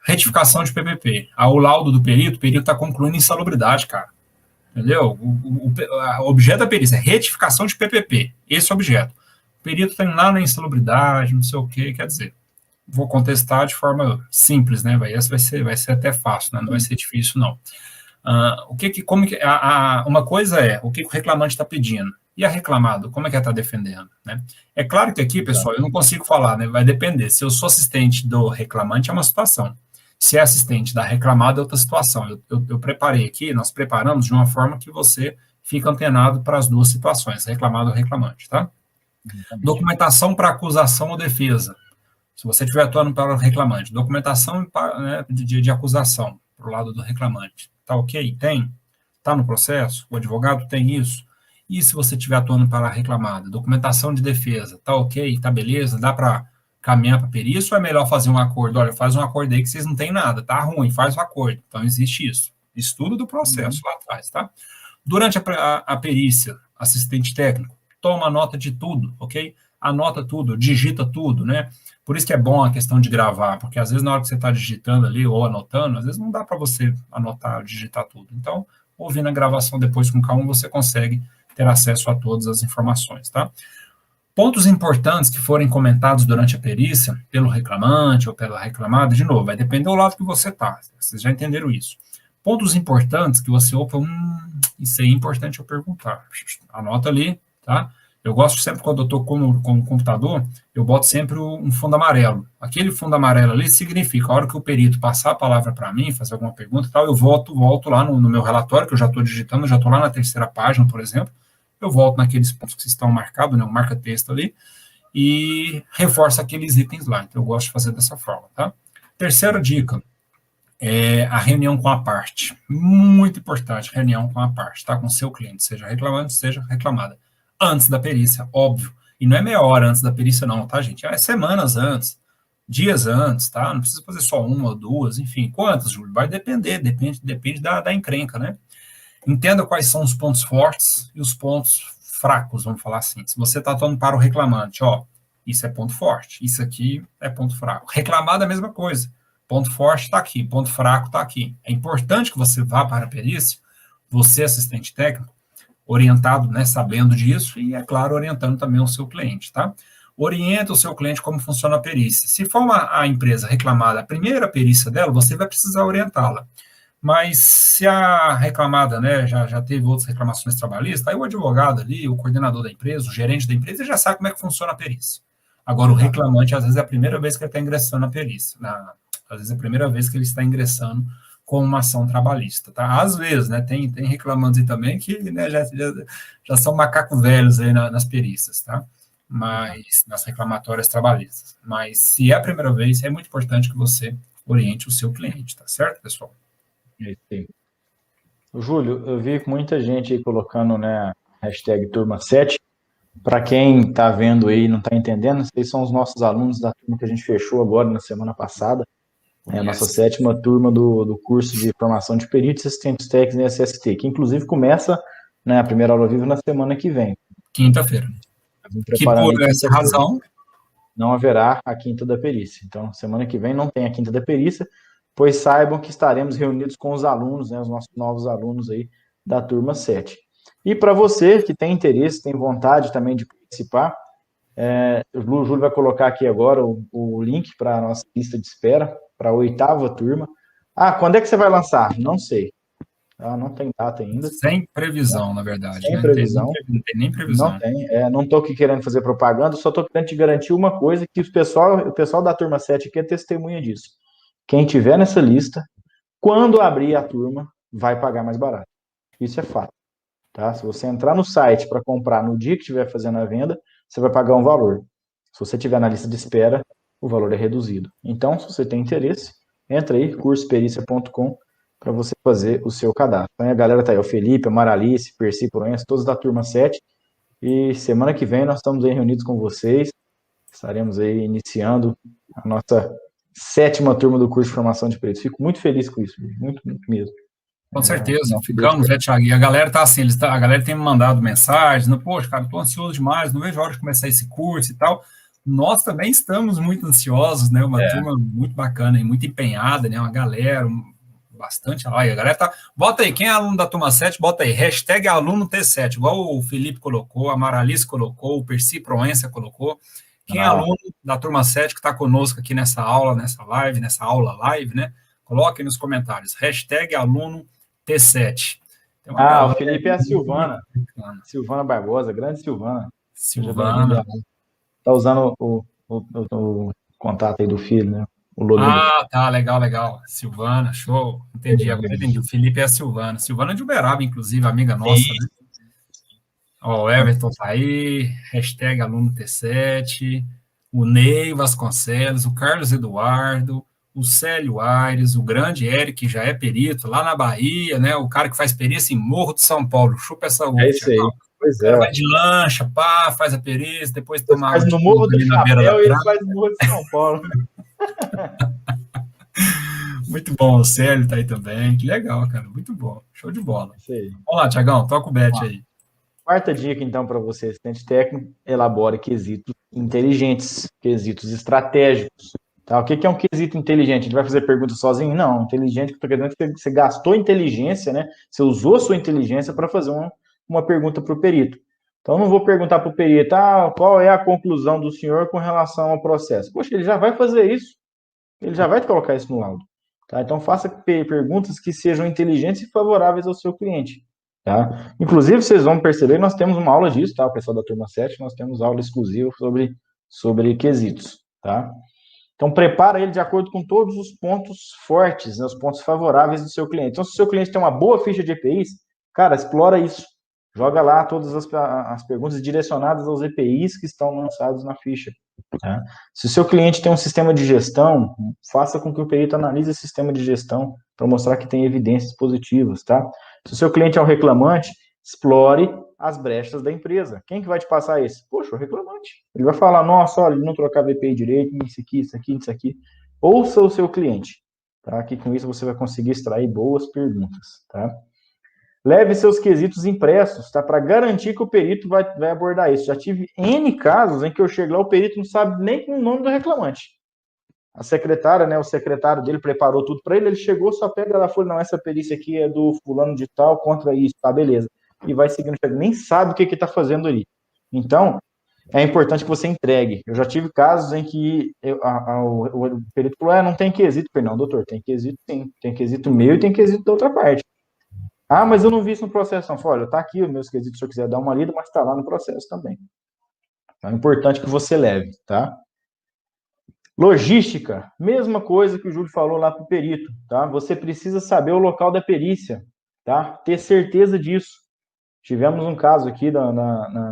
B: retificação de PPP. O laudo do perito, o perito está concluindo insalubridade, cara. Entendeu? O objeto da perícia é retificação de PPP, esse objeto. O perito está indo lá na insalubridade, não sei o que, quer dizer, vou contestar de forma simples, né? Essa vai ser até fácil, né? Não vai ser difícil, não. Uma coisa é o que o reclamante está pedindo, e a reclamado, como é que ela está defendendo, né? É claro que aqui, pessoal, eu não consigo falar, né? Vai depender. Se eu sou assistente do reclamante, é uma situação. Se é assistente da reclamada, é outra situação. Eu preparei aqui, nós preparamos de uma forma que você fica antenado para as duas situações, reclamado ou reclamante, tá? Documentação para acusação ou defesa. Se você estiver atuando para o reclamante, documentação, né, de acusação para o lado do reclamante. Tá ok? Tem? Tá no processo? O advogado tem isso? E se você estiver atuando para a reclamada? Documentação de defesa. Tá ok? Tá beleza? Dá para caminhar para perícia ou é melhor fazer um acordo? Olha, faz um acordo aí que vocês não têm nada. Tá ruim, faz o acordo. Então, existe isso. Estudo do processo lá atrás, tá? Durante a perícia, assistente técnico, toma nota de tudo, ok? Anota tudo, digita tudo, né? Por isso que é bom a questão de gravar, porque às vezes na hora que você está digitando ali ou anotando, às vezes não dá para você anotar, digitar tudo. Então, ouvindo a gravação depois com calma, você consegue ter acesso a todas as informações, tá? Pontos importantes que forem comentados durante a perícia, pelo reclamante ou pela reclamada, de novo, vai depender do lado que você está, vocês já entenderam isso. Pontos importantes que você, isso aí é importante eu perguntar. Anota ali, tá? Eu gosto sempre, quando eu estou com o computador, eu boto sempre um fundo amarelo. Aquele fundo amarelo ali significa, a hora que o perito passar a palavra para mim, fazer alguma pergunta e tal, eu volto lá no meu relatório, que eu já estou digitando, já estou lá na terceira página, por exemplo, eu volto naqueles pontos que estão marcados, né, um marca-texto ali, e reforço aqueles itens lá. Então, eu gosto de fazer dessa forma, tá? Terceira dica, a reunião com a parte. Muito importante, reunião com a parte, tá? Com o seu cliente, seja reclamante, seja reclamada. Antes da perícia, óbvio. E não é meia hora antes da perícia, não, tá, gente? É semanas antes, dias antes, tá? Não precisa fazer só uma ou duas, enfim. Quantas, Júlio? Vai depender, depende da encrenca, né? Entenda quais são os pontos fortes e os pontos fracos, vamos falar assim. Se você está atuando para o reclamante, ó, isso é ponto forte, isso aqui é ponto fraco. Reclamado é a mesma coisa. Ponto forte está aqui, ponto fraco está aqui. É importante que você vá para a perícia, você, assistente técnico, orientado, né, sabendo disso, e, é claro, orientando também o seu cliente, tá? Orienta o seu cliente como funciona a perícia. Se for a empresa reclamada, a primeira perícia dela, você vai precisar orientá-la. Mas se a reclamada, né, já teve outras reclamações trabalhistas, aí o advogado ali, o coordenador da empresa, o gerente da empresa, já sabe como é que funciona a perícia. Agora, o reclamante, às vezes, é a primeira vez que ele está ingressando na perícia. Às vezes, é a primeira vez que ele está ingressando com uma ação trabalhista, tá? Às vezes, né, tem reclamantes aí também que, né, já são macacos velhos aí nas perícias, tá? Mas, nas reclamatórias trabalhistas. Mas, se é a primeira vez, é muito importante que você oriente o seu cliente, tá certo, pessoal?
A: Sim. Júlio, eu vi muita gente aí colocando, né, hashtag turma 7. Para quem está vendo aí e não está entendendo, esses são os nossos alunos da turma que a gente fechou agora na semana passada. É a nossa sétima turma do curso de formação de peritos e assistentes técnicos em SST, que inclusive começa, né, a primeira aula viva na semana que vem.
B: Quinta-feira. Que por essa razão
A: não haverá a quinta da perícia. Então, semana que vem não tem a quinta da perícia, pois saibam que estaremos reunidos com os alunos, né, os nossos novos alunos aí da turma 7. E para você que tem interesse, tem vontade também de participar, o Júlio vai colocar aqui agora o link para a nossa lista de espera, para a 8ª turma. Quando é que você vai lançar? Não sei. Não tem data ainda.
B: Sem previsão, na verdade,
A: Sem
B: né?
A: previsão.
B: Não tem nem
A: Não
B: previsão.
A: tem. Não estou aqui querendo fazer propaganda, só estou querendo te garantir uma coisa, que o pessoal da turma 7 aqui é testemunha disso. Quem tiver nessa lista, quando abrir a turma, vai pagar mais barato. Isso é fato. Tá? Se você entrar no site para comprar no dia que estiver fazendo a venda, você vai pagar um valor. Se você estiver na lista de espera, o valor é reduzido. Então, se você tem interesse, entra aí, cursopericia.com, para você fazer o seu cadastro. Então, a galera tá aí, o Felipe, a Maralice, Percy, Proença, todos da turma 7. E semana que vem nós estamos aí reunidos com vocês. Estaremos aí iniciando a nossa 7ª turma do curso de formação de peritos. Fico muito feliz com isso, muito, muito mesmo.
B: Com certeza, ficamos, né, Thiago? E a galera tá assim, a galera tem me mandado mensagens, poxa, cara, tô ansioso demais, não vejo a hora de começar esse curso e tal. Nós também estamos muito ansiosos, né? Uma turma muito bacana e muito empenhada, né? Uma galera, bastante. Olha, a galera tá. Bota aí, quem é aluno da turma 7, bota aí, hashtag aluno T7, igual o Felipe colocou, a Maralice colocou, o Percy Proença colocou. Quem é aluno da turma 7 que está conosco aqui nessa aula, nessa aula live, né? Coloque nos comentários, hashtag aluno T7.
A: O Felipe é a Silvana. Silvana Barbosa, grande Silvana.
B: Silvana.
A: Está usando o contato aí do filho, né? O
B: tá, legal. Silvana, show. Entendi, agora entendi. O Felipe é a Silvana. Silvana de Uberaba, inclusive, amiga nossa, né? O Everton tá aí, hashtag aluno T7, o Ney Vasconcelos, o Carlos Eduardo, o Célio Aires, o grande Eric, que já é perito, lá na Bahia, né? O cara que faz perícia em Morro de São Paulo. Chupa essa uva.
A: É isso aí.
B: Pois o cara vai de lancha, faz a perícia, depois toma água
A: no Morro do Chapéu e ele faz no Morro de São Paulo.
B: Muito bom, o Célio tá aí também. Que legal, cara. Muito bom. Show de bola.
A: Isso aí.
B: Vamos lá, Tiagão, toca o bet aí.
A: 4ª dica, então, para você, assistente técnico, elabore quesitos inteligentes, quesitos estratégicos. Tá? O que é um quesito inteligente? A gente vai fazer pergunta sozinho? Não, inteligente, que eu estou querendo que você gastou inteligência, né? Você usou sua inteligência para fazer uma pergunta para o perito. Então, não vou perguntar para o perito, qual é a conclusão do senhor com relação ao processo? Poxa, ele já vai fazer isso. Ele já vai colocar isso no laudo. Tá? Então, faça perguntas que sejam inteligentes e favoráveis ao seu cliente. Tá? Inclusive, vocês vão perceber, nós temos uma aula disso, tá? O pessoal da turma 7, nós temos aula exclusiva sobre quesitos, tá? Então, prepara ele de acordo com todos os pontos fortes, né, os pontos favoráveis do seu cliente. Então, se o seu cliente tem uma boa ficha de EPIs, cara, explora isso. Joga lá todas as perguntas direcionadas aos EPIs que estão lançados na ficha. Tá? Se o seu cliente tem um sistema de gestão, faça com que o perito analise esse sistema de gestão para mostrar que tem evidências positivas, tá? Se o seu cliente é um reclamante, explore as brechas da empresa. Quem que vai te passar isso? Poxa, o reclamante. Ele vai falar, nossa, olha, ele não trocava EPI direito, isso aqui. Ouça o seu cliente, tá? Que com isso você vai conseguir extrair boas perguntas, tá? Leve seus quesitos impressos, tá? Para garantir que o perito vai abordar isso. Já tive N casos em que eu chego lá, o perito não sabe nem o nome do reclamante. A secretária, né, o secretário dele preparou tudo para ele, ele chegou, só pega lá, falou, não, essa perícia aqui é do fulano de tal contra isso, tá, beleza. E vai seguindo, nem sabe o que está fazendo ali. Então, é importante que você entregue. Eu já tive casos em que o perito falou, não tem quesito. Não, doutor, tem quesito sim. Tem quesito meu e tem quesito da outra parte. Mas eu não vi isso no processo. Não. Falei, olha, tá aqui os meus quesitos, se eu quiser dar uma lida, mas tá lá no processo também. Então, é importante que você leve, tá? Logística, mesma coisa que o Júlio falou lá para o perito, tá? Você precisa saber o local da perícia, tá? Ter certeza disso. Tivemos um caso aqui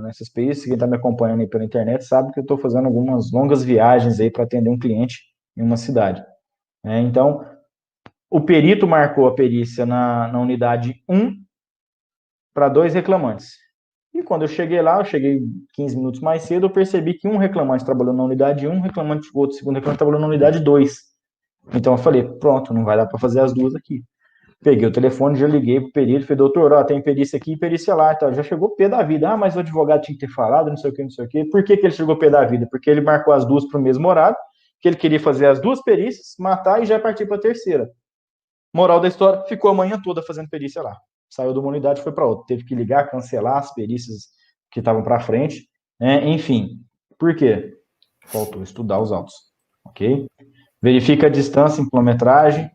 A: nessas perícias, quem está me acompanhando aí pela internet sabe que eu estou fazendo algumas longas viagens aí para atender um cliente em uma cidade. Então, o perito marcou a perícia na unidade 1 para 2 reclamantes. E quando eu cheguei lá, eu cheguei 15 minutos mais cedo, eu percebi que um reclamante trabalhou na unidade 1, o segundo reclamante trabalhou na unidade 2. Então eu falei, pronto, não vai dar para fazer as duas aqui. Peguei o telefone, já liguei pro perito, falei, doutor, tem perícia aqui e perícia lá. Então, já chegou pé da vida. Mas o advogado tinha que ter falado, não sei o que. Por que ele chegou pé da vida? Porque ele marcou as duas para o mesmo horário, que ele queria fazer as duas perícias, matar e já partir para a terceira. Moral da história, ficou a manhã toda fazendo perícia lá. saiu de uma unidade e foi para outra. Teve que ligar, cancelar as perícias que estavam para frente, né? Enfim. Por quê? Faltou estudar os autos, ok? Verifica a distância em quilometragem,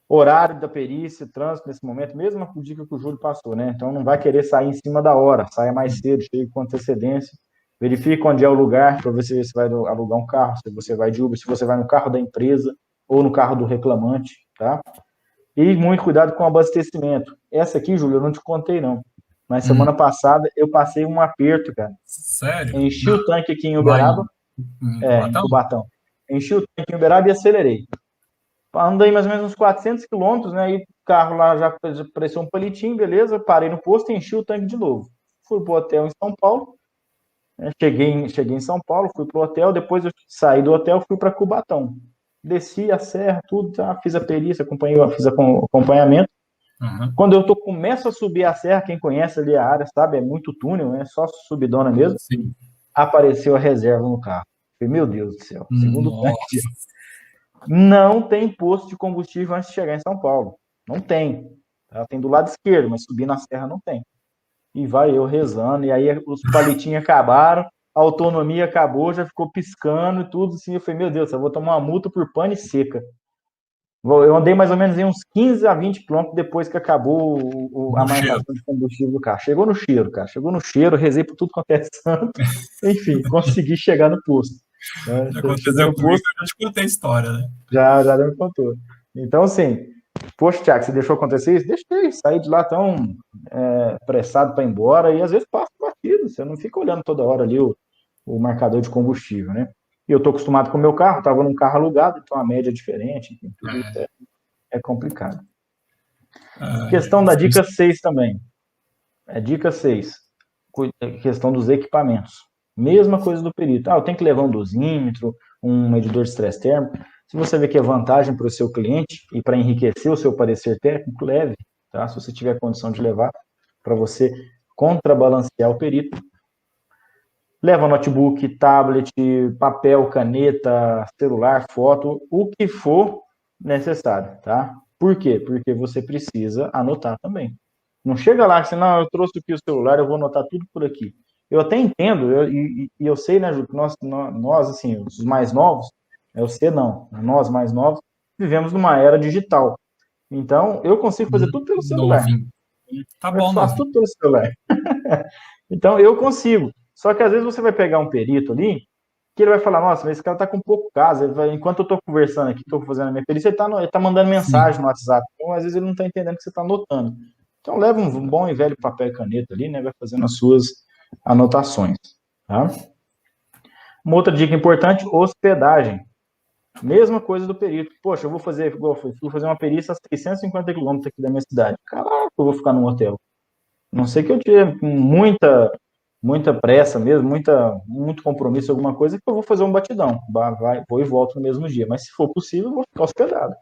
A: horário da perícia, trânsito nesse momento, mesma dica que o Júlio passou, né? Então não vai querer sair em cima da hora, saia mais cedo, chegue com antecedência. Verifica onde é o lugar, para ver se você vai alugar um carro, se você vai de Uber, se você vai no carro da empresa ou no carro do reclamante, tá? E muito cuidado com o abastecimento. Essa aqui, Júlio, eu não te contei, não. Mas semana passada eu passei um aperto, cara.
B: Sério?
A: Enchi o tanque aqui em Uberaba. Em Cubatão. Enchi o tanque em Uberaba e acelerei. Andei mais ou menos uns 400 quilômetros, né? E o carro lá já apareceu um palitinho, beleza. Parei no posto e enchi o tanque de novo. Fui pro hotel em São Paulo. Cheguei em São Paulo, fui pro hotel. Depois eu saí do hotel, fui para Cubatão. Desci a serra, tudo, tá? Fiz a perícia, fiz acompanhamento.
B: Uhum.
A: Quando eu começo a subir a serra, quem conhece ali a área, sabe? É muito túnel, é só subidona mesmo.
B: Sim.
A: Apareceu a reserva no carro. Falei, meu Deus do céu. Segundo
B: Nossa.
A: tanque. Não tem posto de combustível antes de chegar em São Paulo. Não tem. Tá? Tem do lado esquerdo, mas subir na serra não tem. E vai eu rezando, e aí os palitinhos acabaram, a autonomia acabou, já ficou piscando e tudo assim. Eu falei, meu Deus, eu vou tomar uma multa por pane seca. Eu andei mais ou menos em uns 15 a 20 quilômetros depois que acabou a marcação de combustível do carro. Chegou no cheiro, cara. Chegou no cheiro, rezei por tudo quanto é santo. Enfim, consegui chegar no posto.
B: Já aconteceu comigo, eu já te contei a história, né?
A: Já me contou. Então, assim, poxa, Thiago, você deixou acontecer isso? Deixei, sair de lá tão apressado para ir embora, e às vezes passa batido, você não fica olhando toda hora ali o marcador de combustível, né? E eu tô acostumado com o meu carro, estava num carro alugado, então a média é diferente, enfim, tudo isso é complicado. Questão da dica 6 também. Dica 6, questão dos equipamentos. Mesma coisa do perito. Eu tenho que levar um dosímetro, um medidor de estresse térmico. Se você vê que é vantagem para o seu cliente e para enriquecer o seu parecer técnico, leve, tá? Se você tiver condição de levar, para você contrabalancear o perito. Leva notebook, tablet, papel, caneta, celular, foto, o que for necessário, tá? Por quê? Porque você precisa anotar também. Não chega lá que você, não, eu trouxe aqui o celular, eu vou anotar tudo por aqui. Eu até entendo, e eu sei, né, Ju, que nós, assim, os mais novos, você não, nós mais novos, vivemos numa era digital. Então, eu consigo fazer tudo pelo celular.
B: Novinho. Tá bom,
A: eu faço tudo pelo celular. Então, eu consigo. Só que às vezes você vai pegar um perito ali, que ele vai falar, nossa, mas esse cara tá com pouco caso. Enquanto eu tô conversando aqui, tô fazendo a minha perícia, ele tá mandando mensagem no WhatsApp. Então, às vezes ele não tá entendendo que você tá anotando. Então, leva um bom e velho papel e caneta ali, né? Vai fazendo as suas anotações, tá? Uma outra dica importante, hospedagem. Mesma coisa do perito. Poxa, eu vou fazer uma perícia a 650 quilômetros aqui da minha cidade. Caraca, eu vou ficar num hotel. Não sei que eu tive muita pressa mesmo, muito compromisso, alguma coisa, que eu vou fazer um batidão. Vou e volto no mesmo dia. Mas se for possível, eu vou ficar hospedado.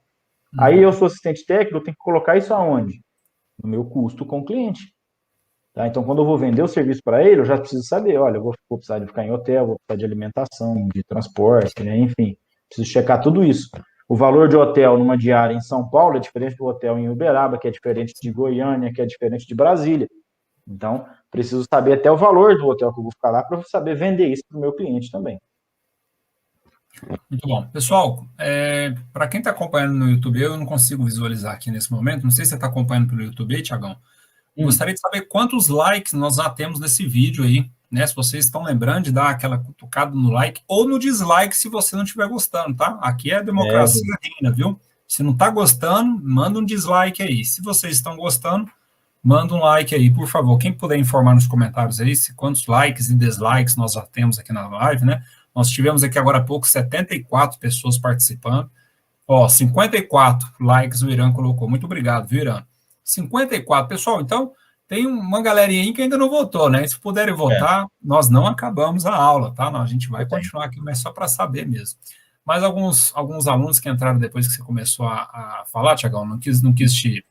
A: Aí eu sou assistente técnico, eu tenho que colocar isso aonde? No meu custo com o cliente. Tá? Então, quando eu vou vender o serviço para ele, eu já preciso saber, olha, eu vou precisar de ficar em hotel, vou precisar de alimentação, de transporte, né? Enfim, preciso checar tudo isso. O valor de hotel numa diária em São Paulo é diferente do hotel em Uberaba, que é diferente de Goiânia, que é diferente de Brasília. Então, preciso saber até o valor do hotel que eu vou ficar lá para eu saber vender isso para o meu cliente também.
B: Muito bom. Pessoal, para quem está acompanhando no YouTube, eu não consigo visualizar aqui nesse momento, não sei se você está acompanhando pelo YouTube, Thiagão. Gostaria de saber quantos likes nós já temos nesse vídeo aí, né? Se vocês estão lembrando de dar aquela cutucada no like ou no dislike se você não estiver gostando, tá? Aqui é a democracia reina, viu? Se não está gostando, manda um dislike aí. Se vocês estão gostando, manda um like aí, por favor. Quem puder informar nos comentários aí quantos likes e dislikes nós já temos aqui na live, né? Nós tivemos aqui agora há pouco 74 pessoas participando. 54 likes o Irã colocou. Muito obrigado, viu, Irã? 54. Pessoal, então, tem uma galerinha aí que ainda não votou, né? Se puderem votar, nós não acabamos a aula, tá? A gente vai continuar aqui, mas só para saber mesmo. Mas alguns alunos que entraram depois que você começou a falar, Thiagão, não quis te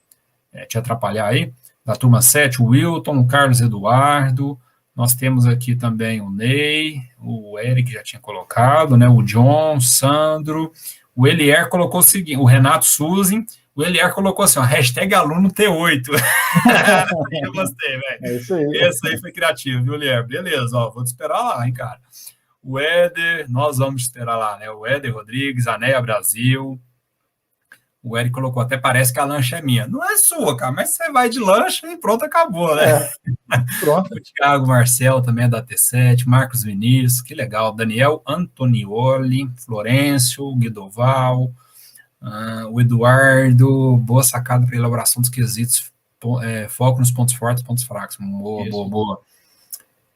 B: atrapalhar aí, da turma 7, o Wilton, o Carlos Eduardo, nós temos aqui também o Ney, o Eric já tinha colocado, né? O John, o Sandro, o Elier colocou o seguinte, o Renato Suzy, O Eliar colocou assim, ó, hashtag aluno T8. Eu gostei, velho.
A: É isso aí.
B: Esse aí foi criativo, viu, Eliar? Beleza, ó, vou te esperar lá, hein, cara. O Éder, nós vamos te esperar lá, né? O Éder Rodrigues, Anéia Brasil. O Eric colocou, até parece que a lancha é minha. Não é sua, cara, mas você vai de lancha e pronto, acabou, né?
A: Pronto.
B: O Thiago Marcel também é da T7, Marcos Vinícius, que legal. Daniel Antonioli, Florencio, Guidoval, o Eduardo, boa sacada para elaboração dos quesitos, foco nos pontos fortes e pontos fracos. Boa, boa, boa.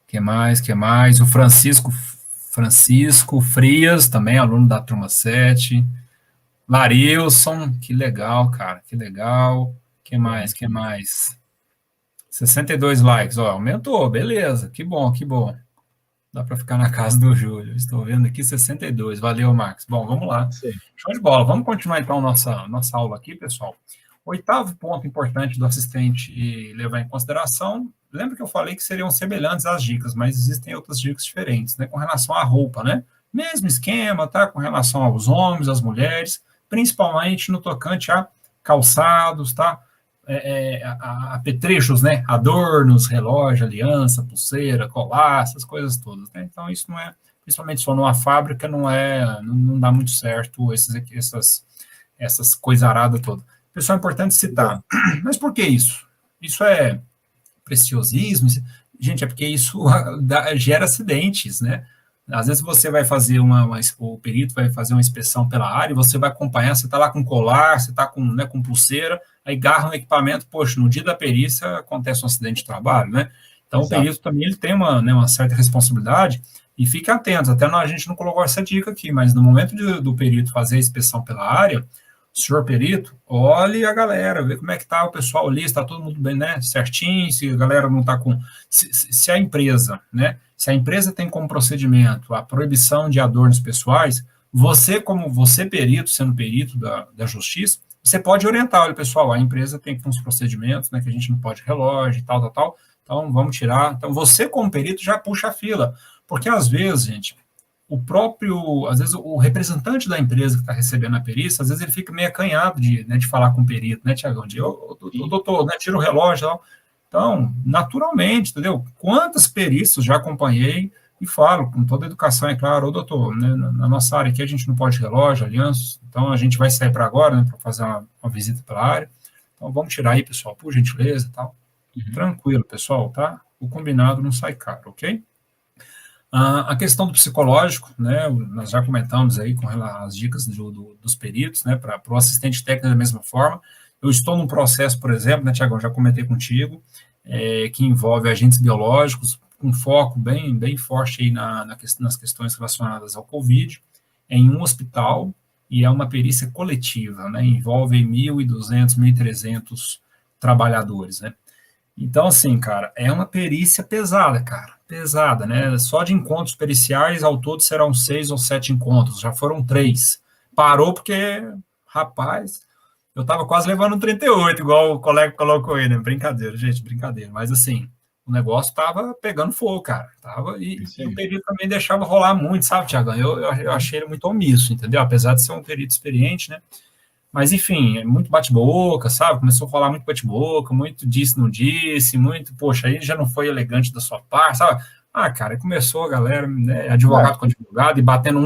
B: Que mais? O Francisco Frias, também aluno da turma 7. Larilson, que legal, cara, que legal. Que mais? 62 likes, ó, aumentou, beleza, que bom, que bom. Dá para ficar na casa do Júlio. Estou vendo aqui 62. Valeu, Max. Bom, vamos lá.
A: Sim.
B: Show de bola. Vamos continuar então nossa aula aqui, pessoal. Oitavo ponto importante do assistente levar em consideração. Lembra que eu falei que seriam semelhantes às dicas, mas existem outras dicas diferentes, né? Com relação à roupa, né? Mesmo esquema, tá? Com relação aos homens, às mulheres, principalmente no tocante a calçados, tá? Apetrechos, né? Adornos, relógio, aliança, pulseira, colar, essas coisas todas, né? Então, isso não é, principalmente só numa fábrica, não dá muito certo essas coisaradas todas. Pessoal, é importante citar. Mas por que isso? Isso é preciosismo? Gente, é porque isso gera acidentes, né? Às vezes você vai fazer o perito vai fazer uma inspeção pela área, e você vai acompanhar, você está lá com colar, você está com pulseira, aí garra um equipamento, poxa, no dia da perícia acontece um acidente de trabalho, né? Então, exato, o perito também ele tem uma certa responsabilidade, e fique atento, até a gente não colocou essa dica aqui, mas no momento do perito fazer a inspeção pela área, o senhor perito, olhe a galera, vê como é que está o pessoal ali, se está todo mundo bem, né, certinho, se a galera não está com... Se a empresa, né, se a empresa tem como procedimento a proibição de adornos pessoais, como você perito, sendo perito da justiça, você pode orientar, olha, pessoal, a empresa tem uns procedimentos, né, que a gente não pode relógio e tal, então vamos tirar. Então, você como perito já puxa a fila, porque às vezes, gente, às vezes o representante da empresa que está recebendo a perícia, às vezes ele fica meio acanhado de falar com o perito, né, Tiagão? O doutor, né, tira o relógio e tal. Então, naturalmente, entendeu? Quantas perícias já acompanhei e falo com toda a educação, é claro, doutor, né, na nossa área aqui a gente não pode relógio, aliança, então a gente vai sair para agora, né, para fazer uma visita pela área, então vamos tirar aí, pessoal, por gentileza e tal. Tranquilo, pessoal, tá? O combinado não sai caro, ok? A questão do psicológico, né, nós já comentamos aí com as dicas dos peritos, né, para o assistente técnico da mesma forma. Eu estou num processo, por exemplo, né, Tiagão, já comentei contigo, que envolve agentes biológicos, com foco bem forte aí nas questões relacionadas ao Covid, em um hospital, e é uma perícia coletiva, né, envolve 1.200, 1.300 trabalhadores, né. Então, assim, cara, é uma perícia pesada, cara, pesada, né? Só de encontros periciais, ao todo serão 6 ou 7 encontros, já foram 3. Parou porque, rapaz, eu tava quase levando 38, igual o colega colocou aí, né? Brincadeira, gente, brincadeira. Mas, assim, o negócio tava pegando fogo, cara. E o perito também deixava rolar muito, sabe, Tiagão? Eu achei ele muito omisso, entendeu? Apesar de ser um perito experiente, né? Mas, enfim, é muito bate-boca, sabe? Começou a falar muito bate-boca, muito disse, não disse, muito, poxa, aí já não foi elegante da sua parte, sabe? Cara, começou a galera, né, advogado com advogado, e batendo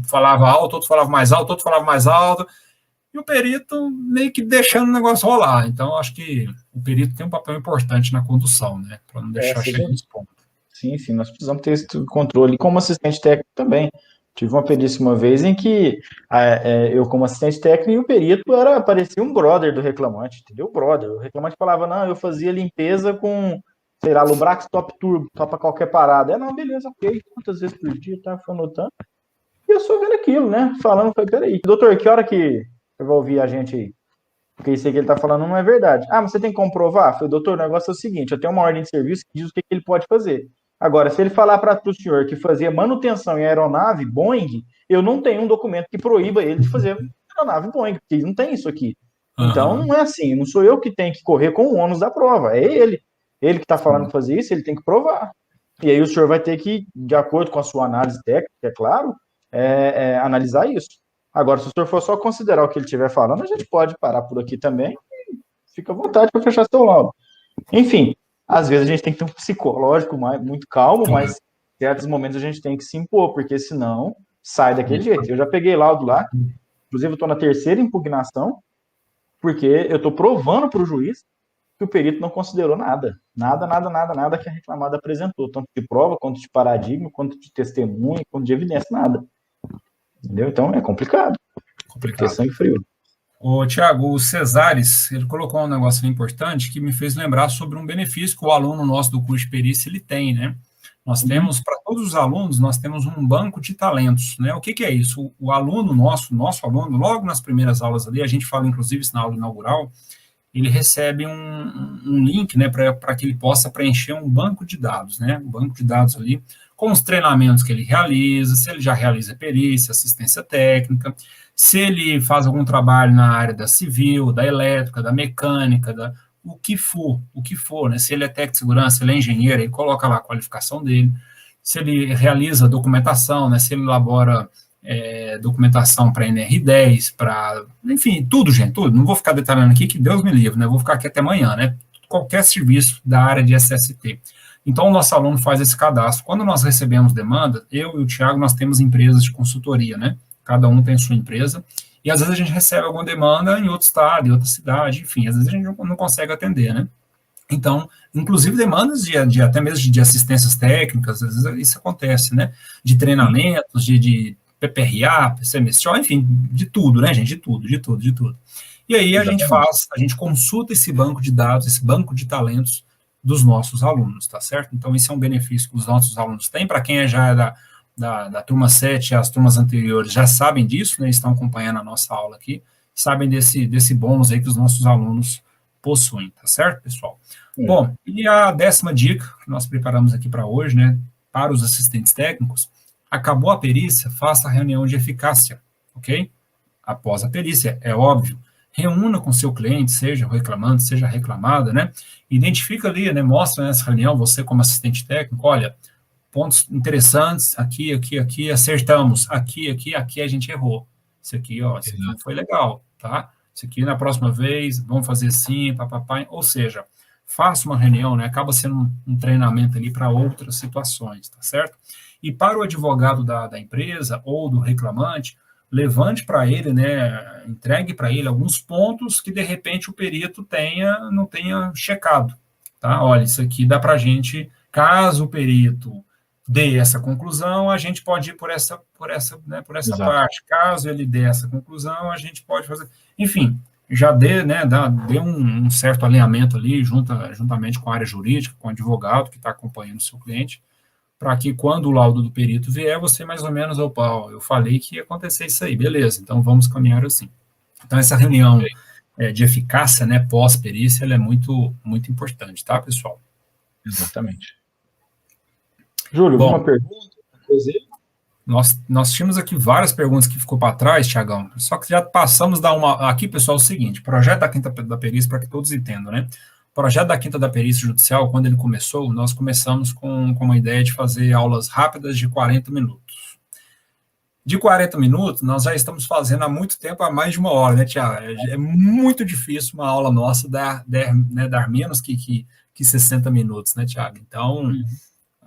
B: falava alto, outro falava mais alto, outro falava mais alto, e o perito meio que deixando o negócio rolar. Então, acho que o perito tem um papel importante na condução, né? Para não deixar chegar nesse ponto.
A: Sim, nós precisamos ter esse controle. Como assistente técnico também. Tive uma perícia uma vez em que eu, como assistente técnico, e o perito parecia um brother do reclamante, entendeu? Brother. O reclamante falava, não, eu fazia limpeza com, sei lá, Lubrax Top Turbo, topa qualquer parada. Não, beleza, ok. Quantas vezes por dia, tá? Foi anotando. E eu só vendo aquilo, né? Falando, falei, peraí, doutor, que hora que eu vou ouvir a gente aí? Porque isso aí que ele tá falando não é verdade. Mas você tem que comprovar? Falei, doutor, o negócio é o seguinte, eu tenho uma ordem de serviço que diz o que ele pode fazer. Agora, se ele falar para o senhor que fazia manutenção em aeronave Boeing, eu não tenho um documento que proíba ele de fazer aeronave Boeing, porque não tem isso aqui. Então, não é assim, não sou eu que tenho que correr com o ônus da prova, é ele. Ele que está falando que fazer isso, ele tem que provar. E aí o senhor vai ter que, de acordo com a sua análise técnica, é claro, analisar isso. Agora, se o senhor for só considerar o que ele estiver falando, a gente pode parar por aqui também. Fica à vontade para fechar seu laudo. Enfim, às vezes a gente tem que ter um psicológico muito calmo, mas em certos momentos a gente tem que se impor, porque senão sai daquele jeito. Eu já peguei laudo lá, inclusive eu estou na terceira impugnação, porque eu estou provando para o juiz que o perito não considerou nada. Nada que a reclamada apresentou, tanto de prova, quanto de paradigma, quanto de testemunha, quanto de evidência, nada. Entendeu? Então é complicado. Ter sangue frio.
B: Ô, Tiago, o Cesares, ele colocou um negócio importante que me fez lembrar sobre um benefício que o aluno nosso do curso de perícia ele tem, né? Nós temos, para todos os alunos, nós temos um banco de talentos, né? O que, que é isso? O aluno nosso aluno, logo nas primeiras aulas ali, a gente fala inclusive isso na aula inaugural, ele recebe um link, né, para que ele possa preencher um banco de dados, né? Um banco de dados ali, com os treinamentos que ele realiza, se ele já realiza perícia, assistência técnica, se ele faz algum trabalho na área da civil, da elétrica, da mecânica, o que for, né? Se ele é técnico de segurança, se ele é engenheiro, ele coloca lá a qualificação dele, se ele realiza documentação, né? Se ele elabora documentação para NR10, para, enfim, tudo, gente, tudo. Não vou ficar detalhando aqui, que Deus me livre, né? Vou ficar aqui até amanhã, né? Qualquer serviço da área de SST. Então, o nosso aluno faz esse cadastro. Quando nós recebemos demanda, eu e o Tiago, nós temos empresas de consultoria, né? Cada um tem sua empresa, e às vezes a gente recebe alguma demanda em outro estado, em outra cidade, enfim, às vezes a gente não consegue atender, né? Então, inclusive demandas até mesmo de assistências técnicas, às vezes isso acontece, né? De treinamentos, de PPRA, PCMSO, enfim, de tudo, né, gente? De tudo. E aí a gente consulta esse banco de dados, esse banco de talentos dos nossos alunos, tá certo? Então, isso é um benefício que os nossos alunos têm. Para quem já é da turma 7, as turmas anteriores já sabem disso, né, estão acompanhando a nossa aula aqui, sabem desse bônus aí que os nossos alunos possuem, tá certo, pessoal? Bom, e a 10ª dica que nós preparamos aqui para hoje, né, para os assistentes técnicos, acabou a perícia, faça a reunião de eficácia, ok? Após a perícia, é óbvio, reúna com seu cliente, seja reclamante, seja reclamada, né, identifica ali, né, mostra nessa reunião, você como assistente técnico, olha, pontos interessantes, aqui, acertamos, aqui a gente errou. Isso aqui, ó, isso aqui não foi legal, tá? Isso aqui na próxima vez, vamos fazer assim, papapá. Ou seja, faça uma reunião, né? Acaba sendo um treinamento ali para outras situações, tá certo? E para o advogado da empresa ou do reclamante, levante para ele, né? Entregue para ele alguns pontos que de repente o perito não tenha checado, tá? Olha, isso aqui dá para a gente, caso o perito dê essa conclusão, a gente pode ir por essa parte. Caso ele dê essa conclusão, a gente pode fazer. Enfim, já dê um certo alinhamento ali, juntamente com a área jurídica, com o advogado que está acompanhando o seu cliente, para que quando o laudo do perito vier, você mais ou menos, opa, eu falei que ia acontecer isso aí, beleza, então vamos caminhar assim. Então, essa reunião de eficácia, né, pós-perícia, ela é muito, muito importante, tá, pessoal?
A: Exatamente. Júlio, alguma pergunta?
B: Nós tínhamos aqui várias perguntas que ficou para trás, Tiagão, só que já passamos aqui, pessoal, é o seguinte, projeto da quinta da perícia, para que todos entendam, né? O projeto da quinta da perícia judicial, quando ele começou, nós começamos com uma ideia de fazer aulas rápidas de 40 minutos. De 40 minutos, nós já estamos fazendo há muito tempo, há mais de 1 hora, né, Tiago? É muito difícil uma aula nossa dar menos que 60 minutos, né, Tiago? Então,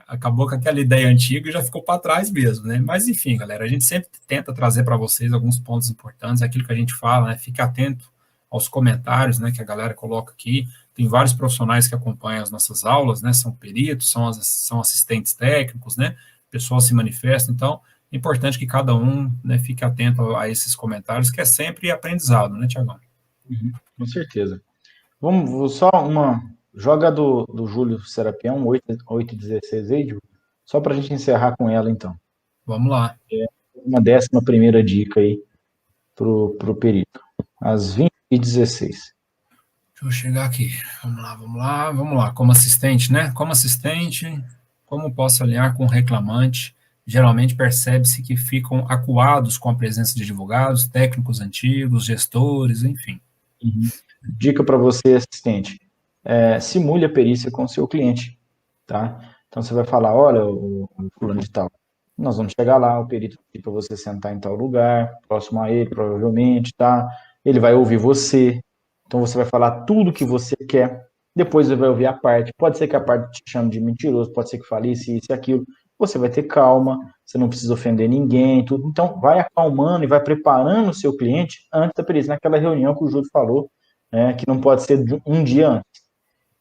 B: acabou com aquela ideia antiga e já ficou para trás mesmo, né? Mas, enfim, galera, a gente sempre tenta trazer para vocês alguns pontos importantes, aquilo que a gente fala, né? Fique atento aos comentários, né, que a galera coloca aqui. Tem vários profissionais que acompanham as nossas aulas, né? São peritos, são assistentes técnicos, né? O pessoal se manifesta, então é importante que cada um, né, fique atento a esses comentários, que é sempre aprendizado, né, Tiagão?
A: Com certeza. Vamos só joga do Júlio Serapião, 8:16 aí, Júlio, só para a gente encerrar com ela, então.
B: Vamos lá.
A: Uma 11ª dica aí pro perito, às 20:16.
B: Deixa eu chegar aqui. Vamos lá. Como assistente, né? Como posso alinhar com o reclamante? Geralmente percebe-se que ficam acuados com a presença de advogados, técnicos antigos, gestores, enfim.
A: Dica para você, assistente. Simule a perícia com o seu cliente, tá? Então, você vai falar, olha, o fulano de tal, Nós vamos chegar lá, o perito vai pedir para você sentar em tal lugar, próximo a ele, provavelmente, tá? Ele vai ouvir você, então você vai falar tudo que você quer, depois ele vai ouvir a parte. Pode ser que a parte te chame de mentiroso, pode ser que fale isso, isso e aquilo. Você vai ter calma, você não precisa ofender ninguém, tudo. Então, vai acalmando e vai preparando o seu cliente antes da perícia, naquela reunião que o Júlio falou, né, que não pode ser um dia antes.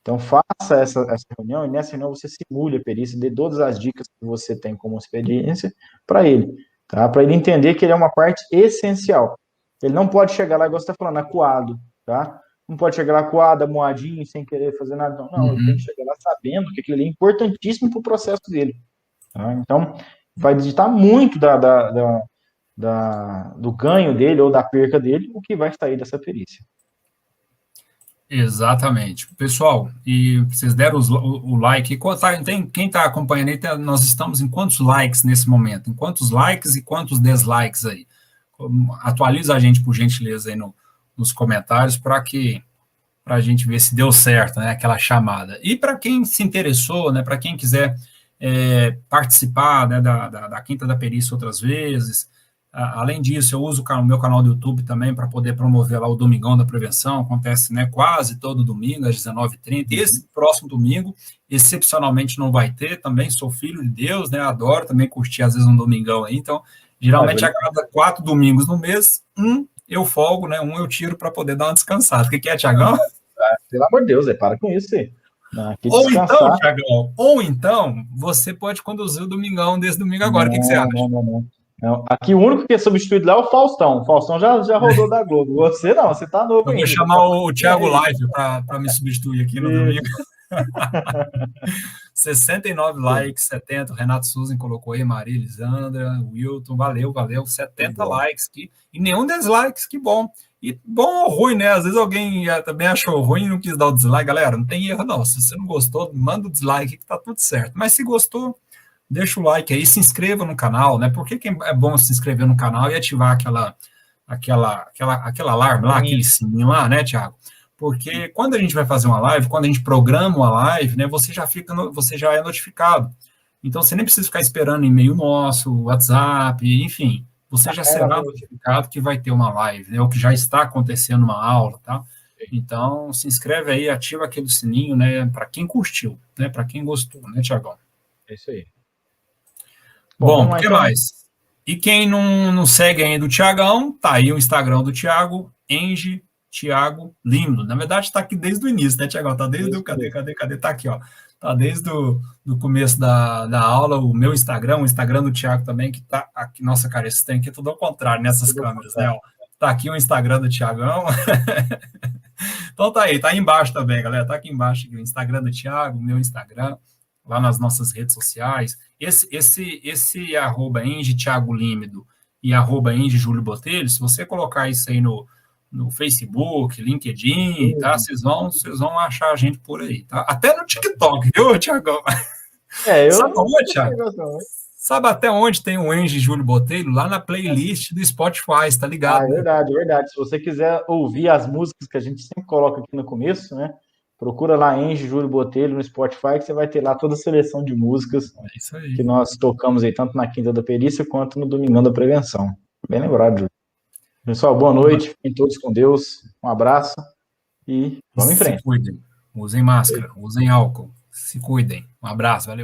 A: Então, faça essa reunião e nessa reunião você simule a perícia, dê todas as dicas que você tem como experiência para ele, tá? Para ele entender que ele é uma parte essencial. Ele não pode chegar lá, igual você está falando, acuado, tá? Não pode chegar lá acuado, amuadinho, sem querer fazer nada. Não, não, ele tem que chegar lá sabendo que aquilo ali é importantíssimo para o processo dele. Tá? Então, vai digitar muito do ganho dele ou da perca dele, o que vai sair dessa perícia.
B: Exatamente. Pessoal, e vocês deram o like. Quem está acompanhando aí, nós estamos em quantos likes nesse momento? Em quantos likes e quantos dislikes aí? Atualiza a gente, por gentileza, aí nos comentários, para a gente ver se deu certo, né, aquela chamada. E para quem se interessou, né, para quem quiser participar, né, da Quinta da Perícia outras vezes. Além disso, eu uso o meu canal do YouTube também para poder promover lá o Domingão da Prevenção. Acontece, né, quase todo domingo, às 19h30. Esse próximo domingo, excepcionalmente, não vai ter. Também sou filho de Deus, né? Adoro também curtir, às vezes, um domingão aí. Então, geralmente, a cada 4 domingos no mês, eu folgo, né? Eu tiro para poder dar uma descansada. O que é, Tiagão?
A: Pelo amor de Deus, para com isso aí.
B: Ou então, você pode conduzir o domingão desse domingo agora. O que você acha?
A: Não. Aqui o único que é substituído lá é o Faustão. O Faustão já rodou da Globo. Você não, você tá novo ainda.
B: Eu vou chamar o Thiago Live para me substituir aqui no domingo. 69 likes, 70. O Renato Susan colocou aí, Maria Elisandra, Wilton, valeu. 70 likes e nenhum deslikes, que bom. E bom ou ruim, né? Às vezes alguém também achou ruim e não quis dar o dislike. Galera, não tem erro não. Se você não gostou, manda o dislike que tá tudo certo. Mas se gostou, deixa o like aí, se inscreva no canal, né? Por que é bom se inscrever no canal e ativar aquela alarme lá, aquele sininho lá, né, Thiago? Porque quando a gente vai fazer uma live, quando a gente programa uma live, né, você já é notificado. Então, você nem precisa ficar esperando e-mail nosso, WhatsApp, enfim. Você já será notificado que vai ter uma live, né, ou que já está acontecendo uma aula, tá? Então, se inscreve aí, ativa aquele sininho, né, para quem curtiu, né, para quem gostou, né, Thiagão?
A: É isso aí.
B: Bom, o que mais? E quem não segue ainda o Thiagão, tá aí o Instagram do Thiago, Enge Thiago Lindo. Na verdade, está aqui desde o início, né, Thiagão? Tá desde cadê? Tá aqui, ó. Tá desde do começo da aula, o meu Instagram, o Instagram do Thiago também, que tá aqui. Nossa, cara, esse tem aqui tudo ao contrário nessas câmeras, né? Ó. Tá aqui o Instagram do Thiagão. Então tá aí, tá embaixo também, galera. Tá aqui embaixo aqui, o Instagram do Thiago, o meu Instagram, lá nas nossas redes sociais. Esse arroba Enge Thiago Límido e arroba Enge Júlio Botelho, se você colocar isso aí no Facebook, LinkedIn, tá? Vocês vão achar a gente por aí, tá? Até no TikTok, viu, Thiagão? Sabe onde, Thiago? Sabe até onde tem o Enge Júlio Botelho? Lá na playlist do Spotify, tá ligado?
A: É verdade, é verdade. Se você quiser ouvir as músicas que a gente sempre coloca aqui no começo, né? Procura lá Enge Júlio Botelho no Spotify, que você vai ter lá toda a seleção de músicas que nós tocamos aí, tanto na Quinta da Perícia quanto no Domingão da Prevenção. Bem lembrado, Júlio. Pessoal, boa noite. Fiquem todos com Deus. Um abraço e vamos em frente.
B: Se cuidem. Usem máscara, usem álcool. Se cuidem. Um abraço, valeu.